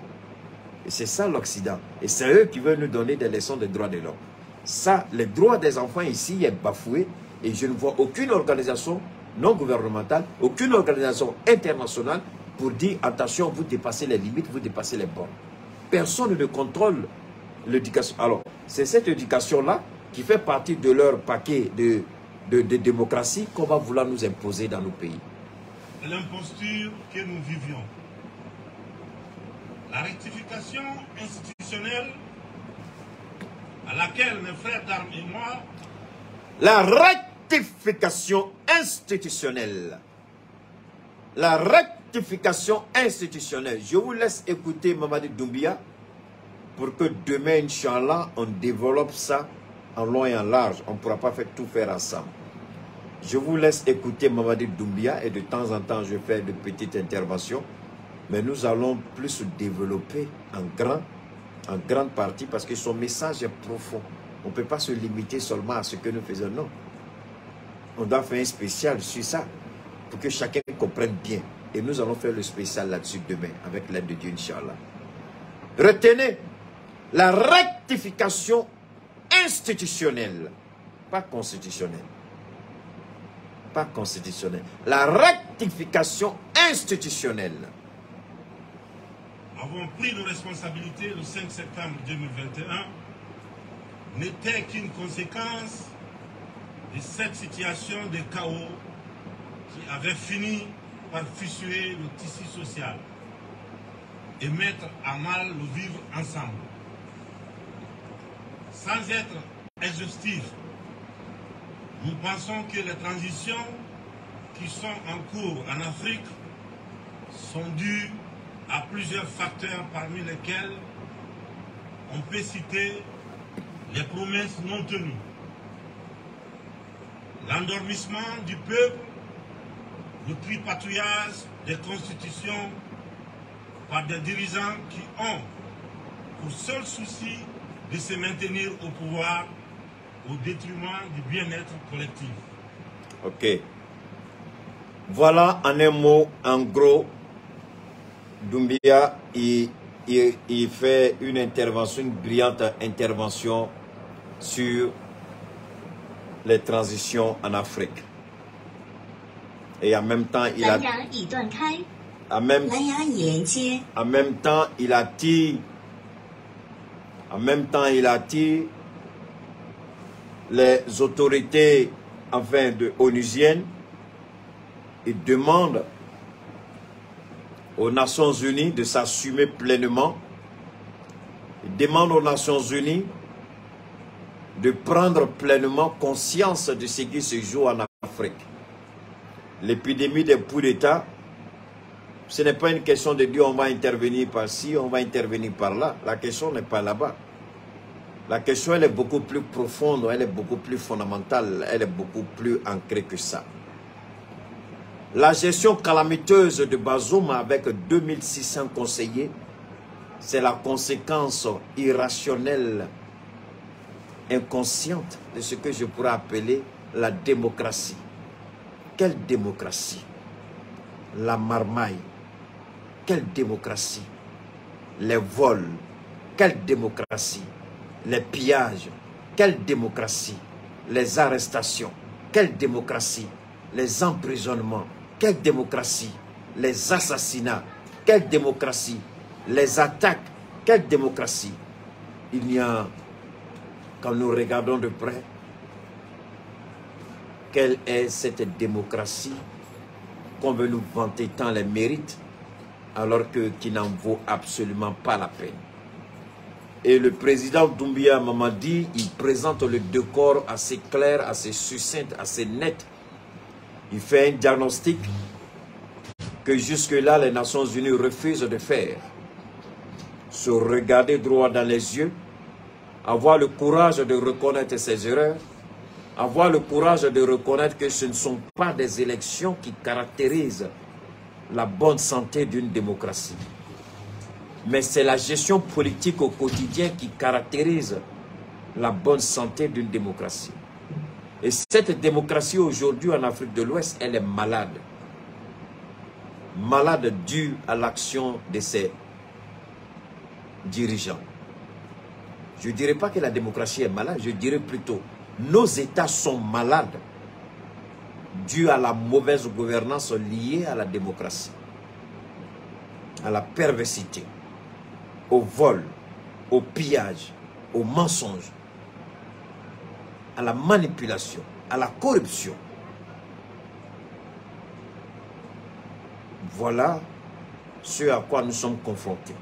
Et c'est ça l'Occident. Et c'est eux qui veulent nous donner des leçons de droits de l'homme. Ça, les droits des enfants ici est bafoué. Et je ne vois aucune organisation non gouvernementale, aucune organisation internationale pour dire attention, vous dépassez les limites, vous dépassez les bornes. Personne ne contrôle l'éducation. Alors, c'est cette éducation-là qui fait partie de leur paquet de démocratie qu'on va vouloir nous imposer dans nos pays. L'imposture que nous vivions. La rectification institutionnelle à laquelle mes frères d'armes et moi... La rectification institutionnelle. La rectification institutionnelle. Je vous laisse écouter Mamadi Doumbia pour que demain, Inch'Allah, on développe ça en long et en large. On ne pourra pas tout faire ensemble. Je vous laisse écouter Mamadi Doumbia et de temps en temps, je fais de petites interventions. Mais nous allons plus développer en grande partie parce que son message est profond. On ne peut pas se limiter seulement à ce que nous faisons. Non. On doit faire un spécial sur ça pour que chacun comprenne bien. Et nous allons faire le spécial là-dessus demain avec l'aide de Dieu, Inch'Allah. Retenez la rectification institutionnelle, pas constitutionnelle. Pas constitutionnelle. La rectification institutionnelle. Avons pris nos responsabilités le 5 septembre 2021 n'était qu'une conséquence de cette situation de chaos qui avait fini par fissurer le tissu social et mettre à mal le vivre ensemble. Sans être exhaustif, nous pensons que les transitions qui sont en cours en Afrique sont dues à plusieurs facteurs parmi lesquels on peut citer les promesses non tenues, l'endormissement du peuple, le tripatouillage des constitutions par des dirigeants qui ont pour seul souci de se maintenir au pouvoir au détriment du bien-être collectif. Ok. Voilà en un mot, en gros, Doumbia, il fait une intervention, une brillante intervention sur les transitions en Afrique. Et en même temps, il a... En même temps, il attire les autorités onusiennes. Il demande aux Nations Unies de s'assumer pleinement. Il demande aux Nations Unies de prendre pleinement conscience de ce qui se joue en Afrique. L'épidémie des coups d'État, ce n'est pas une question de dire on va intervenir par-ci, on va intervenir par-là. La question n'est pas là-bas. La question, elle est beaucoup plus profonde, elle est beaucoup plus fondamentale, elle est beaucoup plus ancrée que ça. La gestion calamiteuse de Bazoum avec 2600 conseillers, c'est la conséquence irrationnelle, inconsciente de ce que je pourrais appeler la démocratie. Quelle démocratie? La marmaille. Quelle démocratie? Les vols. Quelle démocratie? Les pillages. Quelle démocratie? Les arrestations. Quelle démocratie? Les emprisonnements. Quelle démocratie? Les assassinats. Quelle démocratie? Les attaques. Quelle démocratie? Il y a, quand nous regardons de près, quelle est cette démocratie qu'on veut nous vanter tant les mérites, alors qui n'en vaut absolument pas la peine. Et le président Doumbia Mamadi, il présente le décor assez clair, assez succinct, assez net. Il fait un diagnostic que jusque-là les Nations Unies refusent de faire. Se regarder droit dans les yeux, avoir le courage de reconnaître ses erreurs, avoir le courage de reconnaître que ce ne sont pas des élections qui caractérisent la bonne santé d'une démocratie. Mais c'est la gestion politique au quotidien qui caractérise la bonne santé d'une démocratie. Et cette démocratie aujourd'hui en Afrique de l'Ouest, elle est malade. Malade due à l'action de ses dirigeants. Je ne dirais pas que la démocratie est malade, je dirais plutôt nos États sont malades dû à la mauvaise gouvernance liée à la démocratie, à la perversité, au vol, au pillage, au mensonge, à la manipulation, à la corruption. Voilà ce à quoi nous sommes confrontés.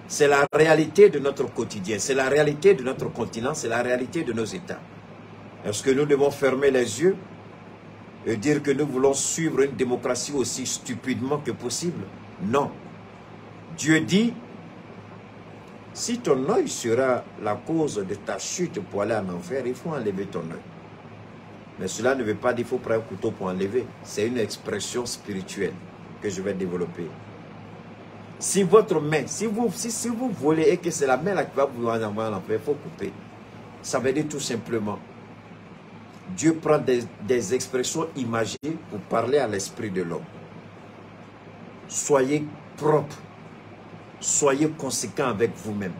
C'est la réalité de notre quotidien, c'est la réalité de notre continent, c'est la réalité de nos États. Est-ce que nous devons fermer les yeux et dire que nous voulons suivre une démocratie aussi stupidement que possible? Non. Dieu dit, si ton œil sera la cause de ta chute pour aller en enfer, il faut enlever ton œil. Mais cela ne veut pas dire qu'il faut prendre un couteau pour enlever. C'est une expression spirituelle que je vais développer. Si votre main, si vous volez et que c'est la main là qui va vous envoyer en enfer, il faut couper. Ça veut dire tout simplement, Dieu prend des expressions imagées pour parler à l'esprit de l'homme. Soyez propre, soyez conséquent avec vous-même.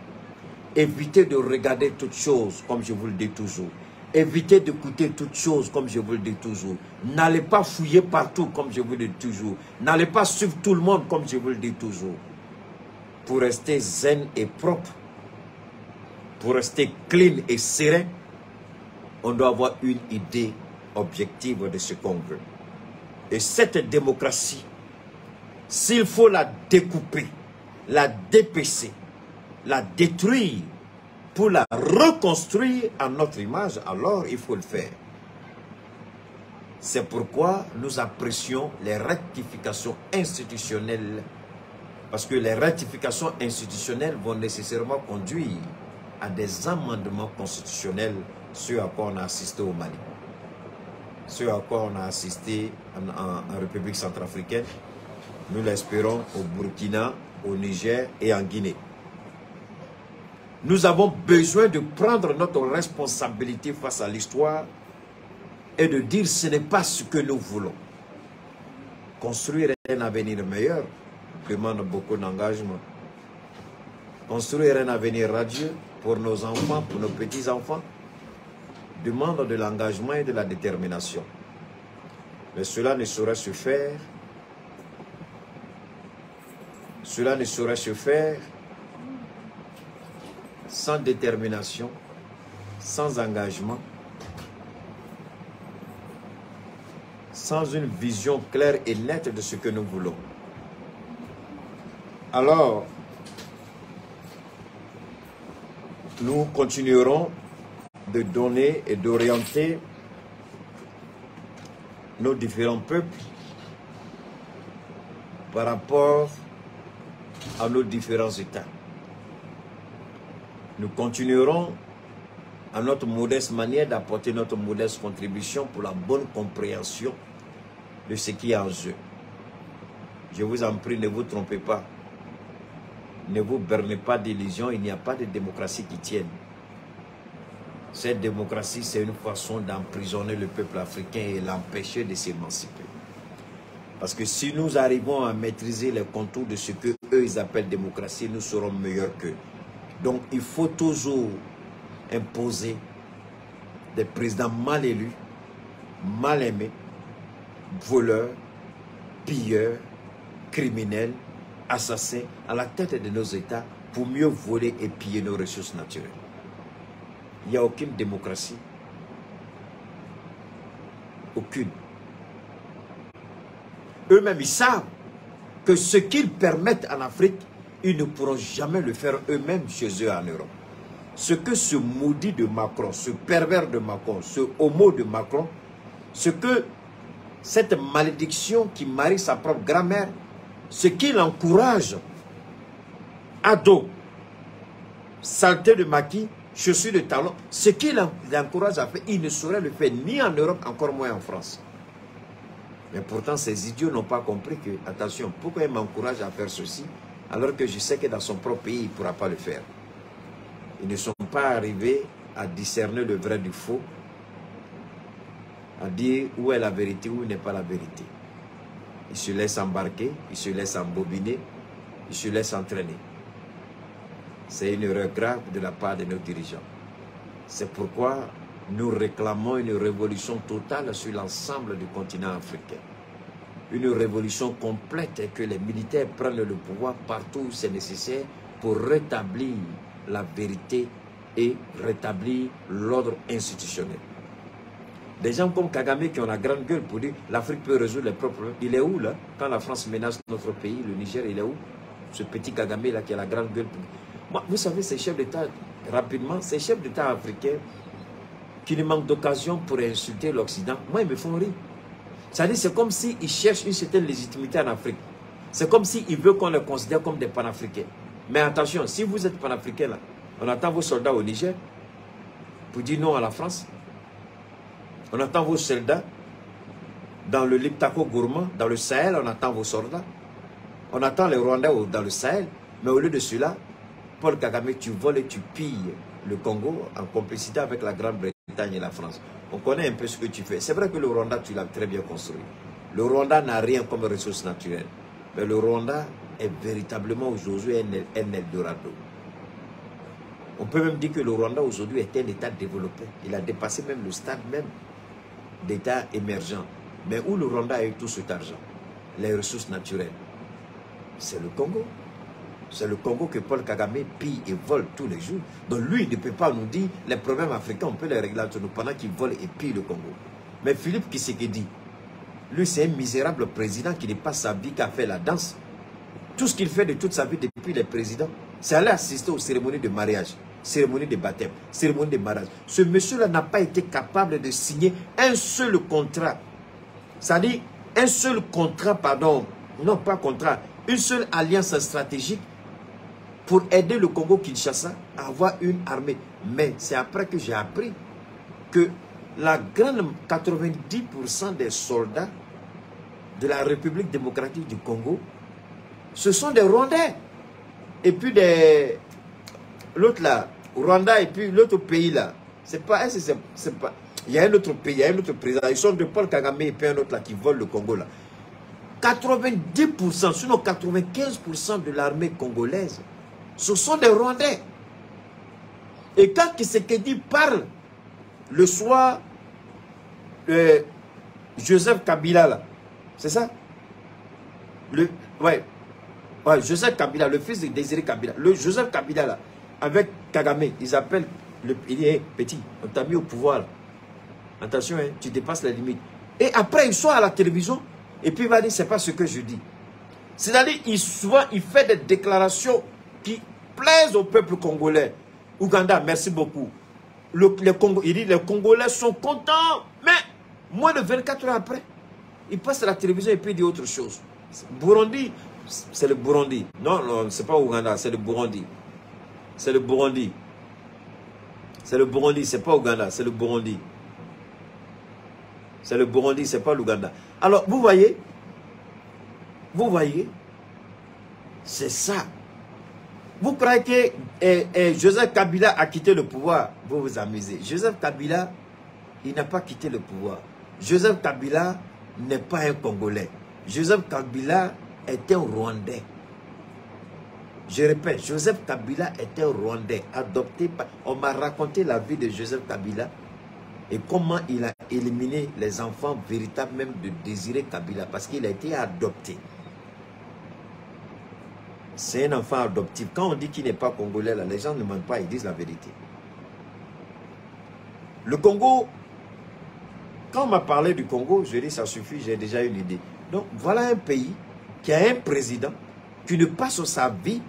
Évitez de regarder toutes choses, comme je vous le dis toujours. Évitez d'écouter toutes choses, comme je vous le dis toujours. N'allez pas fouiller partout, comme je vous le dis toujours. N'allez pas suivre tout le monde, comme je vous le dis toujours. Pour rester zen et propre, pour rester clean et serein, on doit avoir une idée objective de ce qu'on veut. Et cette démocratie, s'il faut la découper, la dépecer, la détruire, pour la reconstruire à notre image, alors il faut le faire. C'est pourquoi nous apprécions les rectifications institutionnelles. Parce que les rectifications institutionnelles vont nécessairement conduire à des amendements constitutionnels, ce à quoi on a assisté au Mali, ce à quoi on a assisté en République centrafricaine. Nous l'espérons au Burkina, au Niger et en Guinée. Nous avons besoin de prendre notre responsabilité face à l'histoire et de dire ce n'est pas ce que nous voulons. Construire un avenir meilleur demande beaucoup d'engagement. Construire un avenir radieux pour nos enfants, pour nos petits-enfants, demande de l'engagement et de la détermination. Mais cela ne saurait se faire. Cela ne saurait se faire sans détermination, sans engagement, sans une vision claire et nette de ce que nous voulons. Alors, nous continuerons de donner et d'orienter nos différents peuples par rapport à nos différents États. Nous continuerons à notre modeste manière d'apporter notre modeste contribution pour la bonne compréhension de ce qui est en jeu. Je vous en prie, ne vous trompez pas. Ne vous bernez pas d'illusions, il n'y a pas de démocratie qui tienne. Cette démocratie, c'est une façon d'emprisonner le peuple africain et l'empêcher de s'émanciper. Parce que si nous arrivons à maîtriser les contours de ce qu'eux ils appellent démocratie, nous serons meilleurs qu'eux. Donc il faut toujours imposer des présidents mal élus, mal aimés, voleurs, pilleurs, criminels, assassins à la tête de nos États pour mieux voler et piller nos ressources naturelles. Il n'y a aucune démocratie. Aucune. Eux-mêmes, ils savent que ce qu'ils permettent en Afrique, ils ne pourront jamais le faire eux-mêmes chez eux en Europe. Ce que ce maudit de Macron, ce pervers de Macron, ce homo de Macron, ce que cette malédiction qui marie sa propre grand-mère, ce qu'il encourage, ado, saleté de maquis, chaussures de talons, ce qu'il encourage à faire, il ne saurait le faire ni en Europe, encore moins en France. Mais pourtant, ces idiots n'ont pas compris que, attention, pourquoi il m'encourage à faire ceci, alors que je sais que dans son propre pays, il ne pourra pas le faire. Ils ne sont pas arrivés à discerner le vrai du faux, à dire où est la vérité, où n'est pas la vérité. Ils se laissent embarquer, ils se laissent embobiner, ils se laissent entraîner. C'est une erreur grave de la part de nos dirigeants. C'est pourquoi nous réclamons une révolution totale sur l'ensemble du continent africain. Une révolution complète et que les militaires prennent le pouvoir partout où c'est nécessaire pour rétablir la vérité et rétablir l'ordre institutionnel. Des gens comme Kagame qui ont la grande gueule pour dire l'Afrique peut résoudre les propres problèmes. Il est où là? Quand la France menace notre pays, le Niger, il est où? Ce petit Kagame là qui a la grande gueule pour... Moi, vous savez, ces chefs d'État, rapidement, ces chefs d'État africains, qui ne manquent d'occasion pour insulter l'Occident, moi, ils me font rire. C'est-à-dire, c'est comme s'ils cherchent une certaine légitimité en Afrique. C'est comme s'ils veulent qu'on les considère comme des panafricains. Mais attention, si vous êtes panafricain là, on attend vos soldats au Niger pour dire non à la France. On attend vos soldats dans le Liptako Gourmand, dans le Sahel, on attend vos soldats. On attend les Rwandais dans le Sahel. Mais au lieu de cela, Paul Kagame, tu voles et tu pilles le Congo en complicité avec la Grande-Bretagne et la France. On connaît un peu ce que tu fais. C'est vrai que le Rwanda, tu l'as très bien construit. Le Rwanda n'a rien comme ressources naturelles. Mais le Rwanda est véritablement aujourd'hui un Eldorado. On peut même dire que le Rwanda aujourd'hui est un État développé. Il a dépassé même le stade même d'État émergent. Mais où le Rwanda a eu tout cet argent? Les ressources naturelles. C'est le Congo. C'est le Congo que Paul Kagame pille et vole tous les jours. Donc lui, il ne peut pas nous dire les problèmes africains, on peut les régler entre nous pendant qu'il vole et pille le Congo. Mais Philippe Tshisekedi, lui, c'est un misérable président qui n'est pas sa vie qu'à faire la danse. Tout ce qu'il fait de toute sa vie depuis les présidents, c'est aller assister aux cérémonies de mariage, cérémonies de baptême, cérémonies de mariage. Ce monsieur-là n'a pas été capable de signer un seul contrat. C'est-à-dire, un seul contrat, pardon, non pas contrat, une seule alliance stratégique pour aider le Congo-Kinshasa à avoir une armée. Mais c'est après que j'ai appris que la grande 90% des soldats de la République démocratique du Congo, ce sont des Rwandais. Et puis l'autre là, Rwanda et puis l'autre pays là, c'est pas, il y a un autre pays, il y a un autre président, ils sont de Paul Kagame et puis un autre là qui vole le Congo là. 90%, sinon 95% de l'armée congolaise, ce sont des Rwandais. Et quand Tshisekedi parle, le soir, Joseph Kabila, là, c'est ça? Ouais, Joseph Kabila, le fils de Désiré Kabila, le Joseph Kabila, là, avec Kagame, ils appellent, il est petit, on t'a mis au pouvoir, là. Attention, hein, tu dépasses la limite. Et après, il sort à la télévision, et puis il va dire, c'est pas ce que je dis. C'est-à-dire, souvent, il fait des déclarations qui plaisent au peuple congolais. Ouganda, merci beaucoup. Il dit, les Congolais sont contents, mais moins de 24 heures après, il passe à la télévision et puis il dit autre chose. Burundi, c'est le Burundi. Non, non, c'est pas Ouganda, c'est le Burundi. C'est le Burundi. C'est le Burundi, c'est pas Ouganda, c'est le Burundi. C'est le Burundi, c'est pas l'Ouganda. Alors, vous voyez, c'est ça. Vous croyez que Joseph Kabila a quitté le pouvoir? Vous vous amusez. Joseph Kabila, il n'a pas quitté le pouvoir. Joseph Kabila n'est pas un Congolais. Joseph Kabila est un Rwandais. Je répète, Joseph Kabila est un Rwandais adopté par... On m'a raconté la vie de Joseph Kabila et comment il a éliminé les enfants véritables même de Désiré Kabila parce qu'il a été adopté. C'est un enfant adoptif. Quand on dit qu'il n'est pas congolais, là, les gens ne mentent pas, ils disent la vérité. Le Congo, quand on m'a parlé du Congo, je dis ça suffit, j'ai déjà une idée. Donc voilà un pays qui a un président qui ne passe sa vie,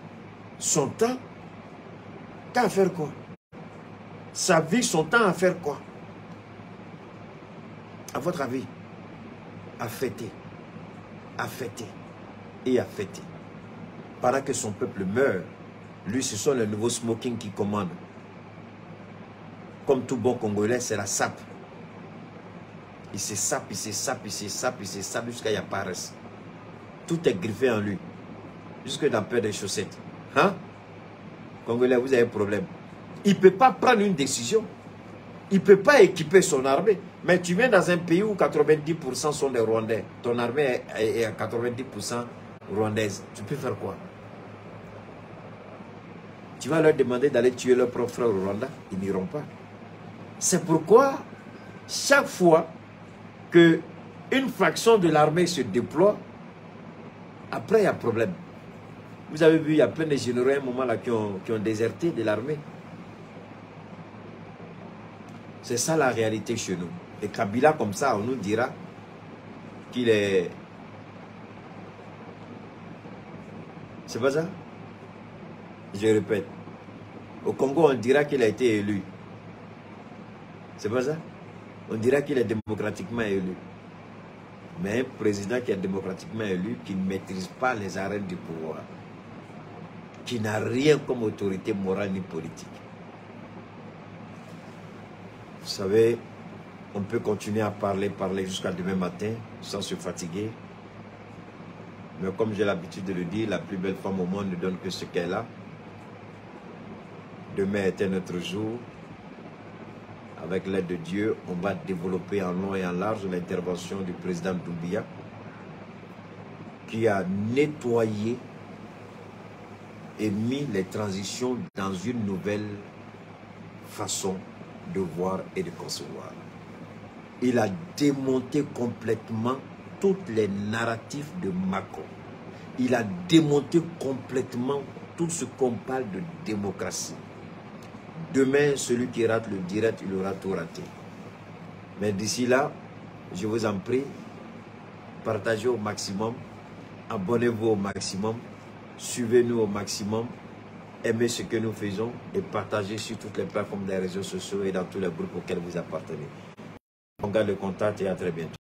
son temps, qu'à faire quoi? Sa vie, son temps à faire quoi? À votre avis, à fêter et à fêter. Pendant que son peuple meurt, lui, ce sont les nouveaux smoking qui commandent. Comme tout bon Congolais, c'est la sape. Il se sape, il se sape, il se sape, il se sape jusqu'à y apparaisse. Tout est griffé en lui. Jusque dans peur des chaussettes. Hein? Congolais, vous avez un problème. Il ne peut pas prendre une décision. Il ne peut pas équiper son armée. Mais tu viens dans un pays où 90% sont des Rwandais. Ton armée est à 90% rwandaise. Tu peux faire quoi? Tu vas leur demander d'aller tuer leur propre frère au Rwanda? Ils n'iront pas. C'est pourquoi, chaque fois qu'une fraction de l'armée se déploie, après il y a problème. Vous avez vu, il y a plein de généraux à un moment là qui ont déserté de l'armée. C'est ça la réalité chez nous. Et Kabila, comme ça, on nous dira qu'il est... C'est pas ça? Je répète. Au Congo, on dira qu'il a été élu. C'est pas ça? On dira qu'il est démocratiquement élu. Mais un président qui est démocratiquement élu, qui ne maîtrise pas les arènes du pouvoir, qui n'a rien comme autorité morale ni politique. Vous savez, on peut continuer à parler jusqu'à demain matin, sans se fatiguer. Mais comme j'ai l'habitude de le dire, la plus belle femme au monde ne donne que ce qu'elle a. Demain était notre jour. Avec l'aide de Dieu, on va développer en long et en large l'intervention du président Doumbouya, qui a nettoyé et mis les transitions dans une nouvelle façon de voir et de concevoir. Il a démonté complètement toutes les narratifs de Macron. Il a démonté complètement tout ce qu'on parle de démocratie. Demain, celui qui rate le direct, il aura tout raté. Mais d'ici là, je vous en prie, partagez au maximum, abonnez-vous au maximum, suivez-nous au maximum, aimez ce que nous faisons et partagez sur toutes les plateformes des réseaux sociaux et dans tous les groupes auxquels vous appartenez. On garde le contact et à très bientôt.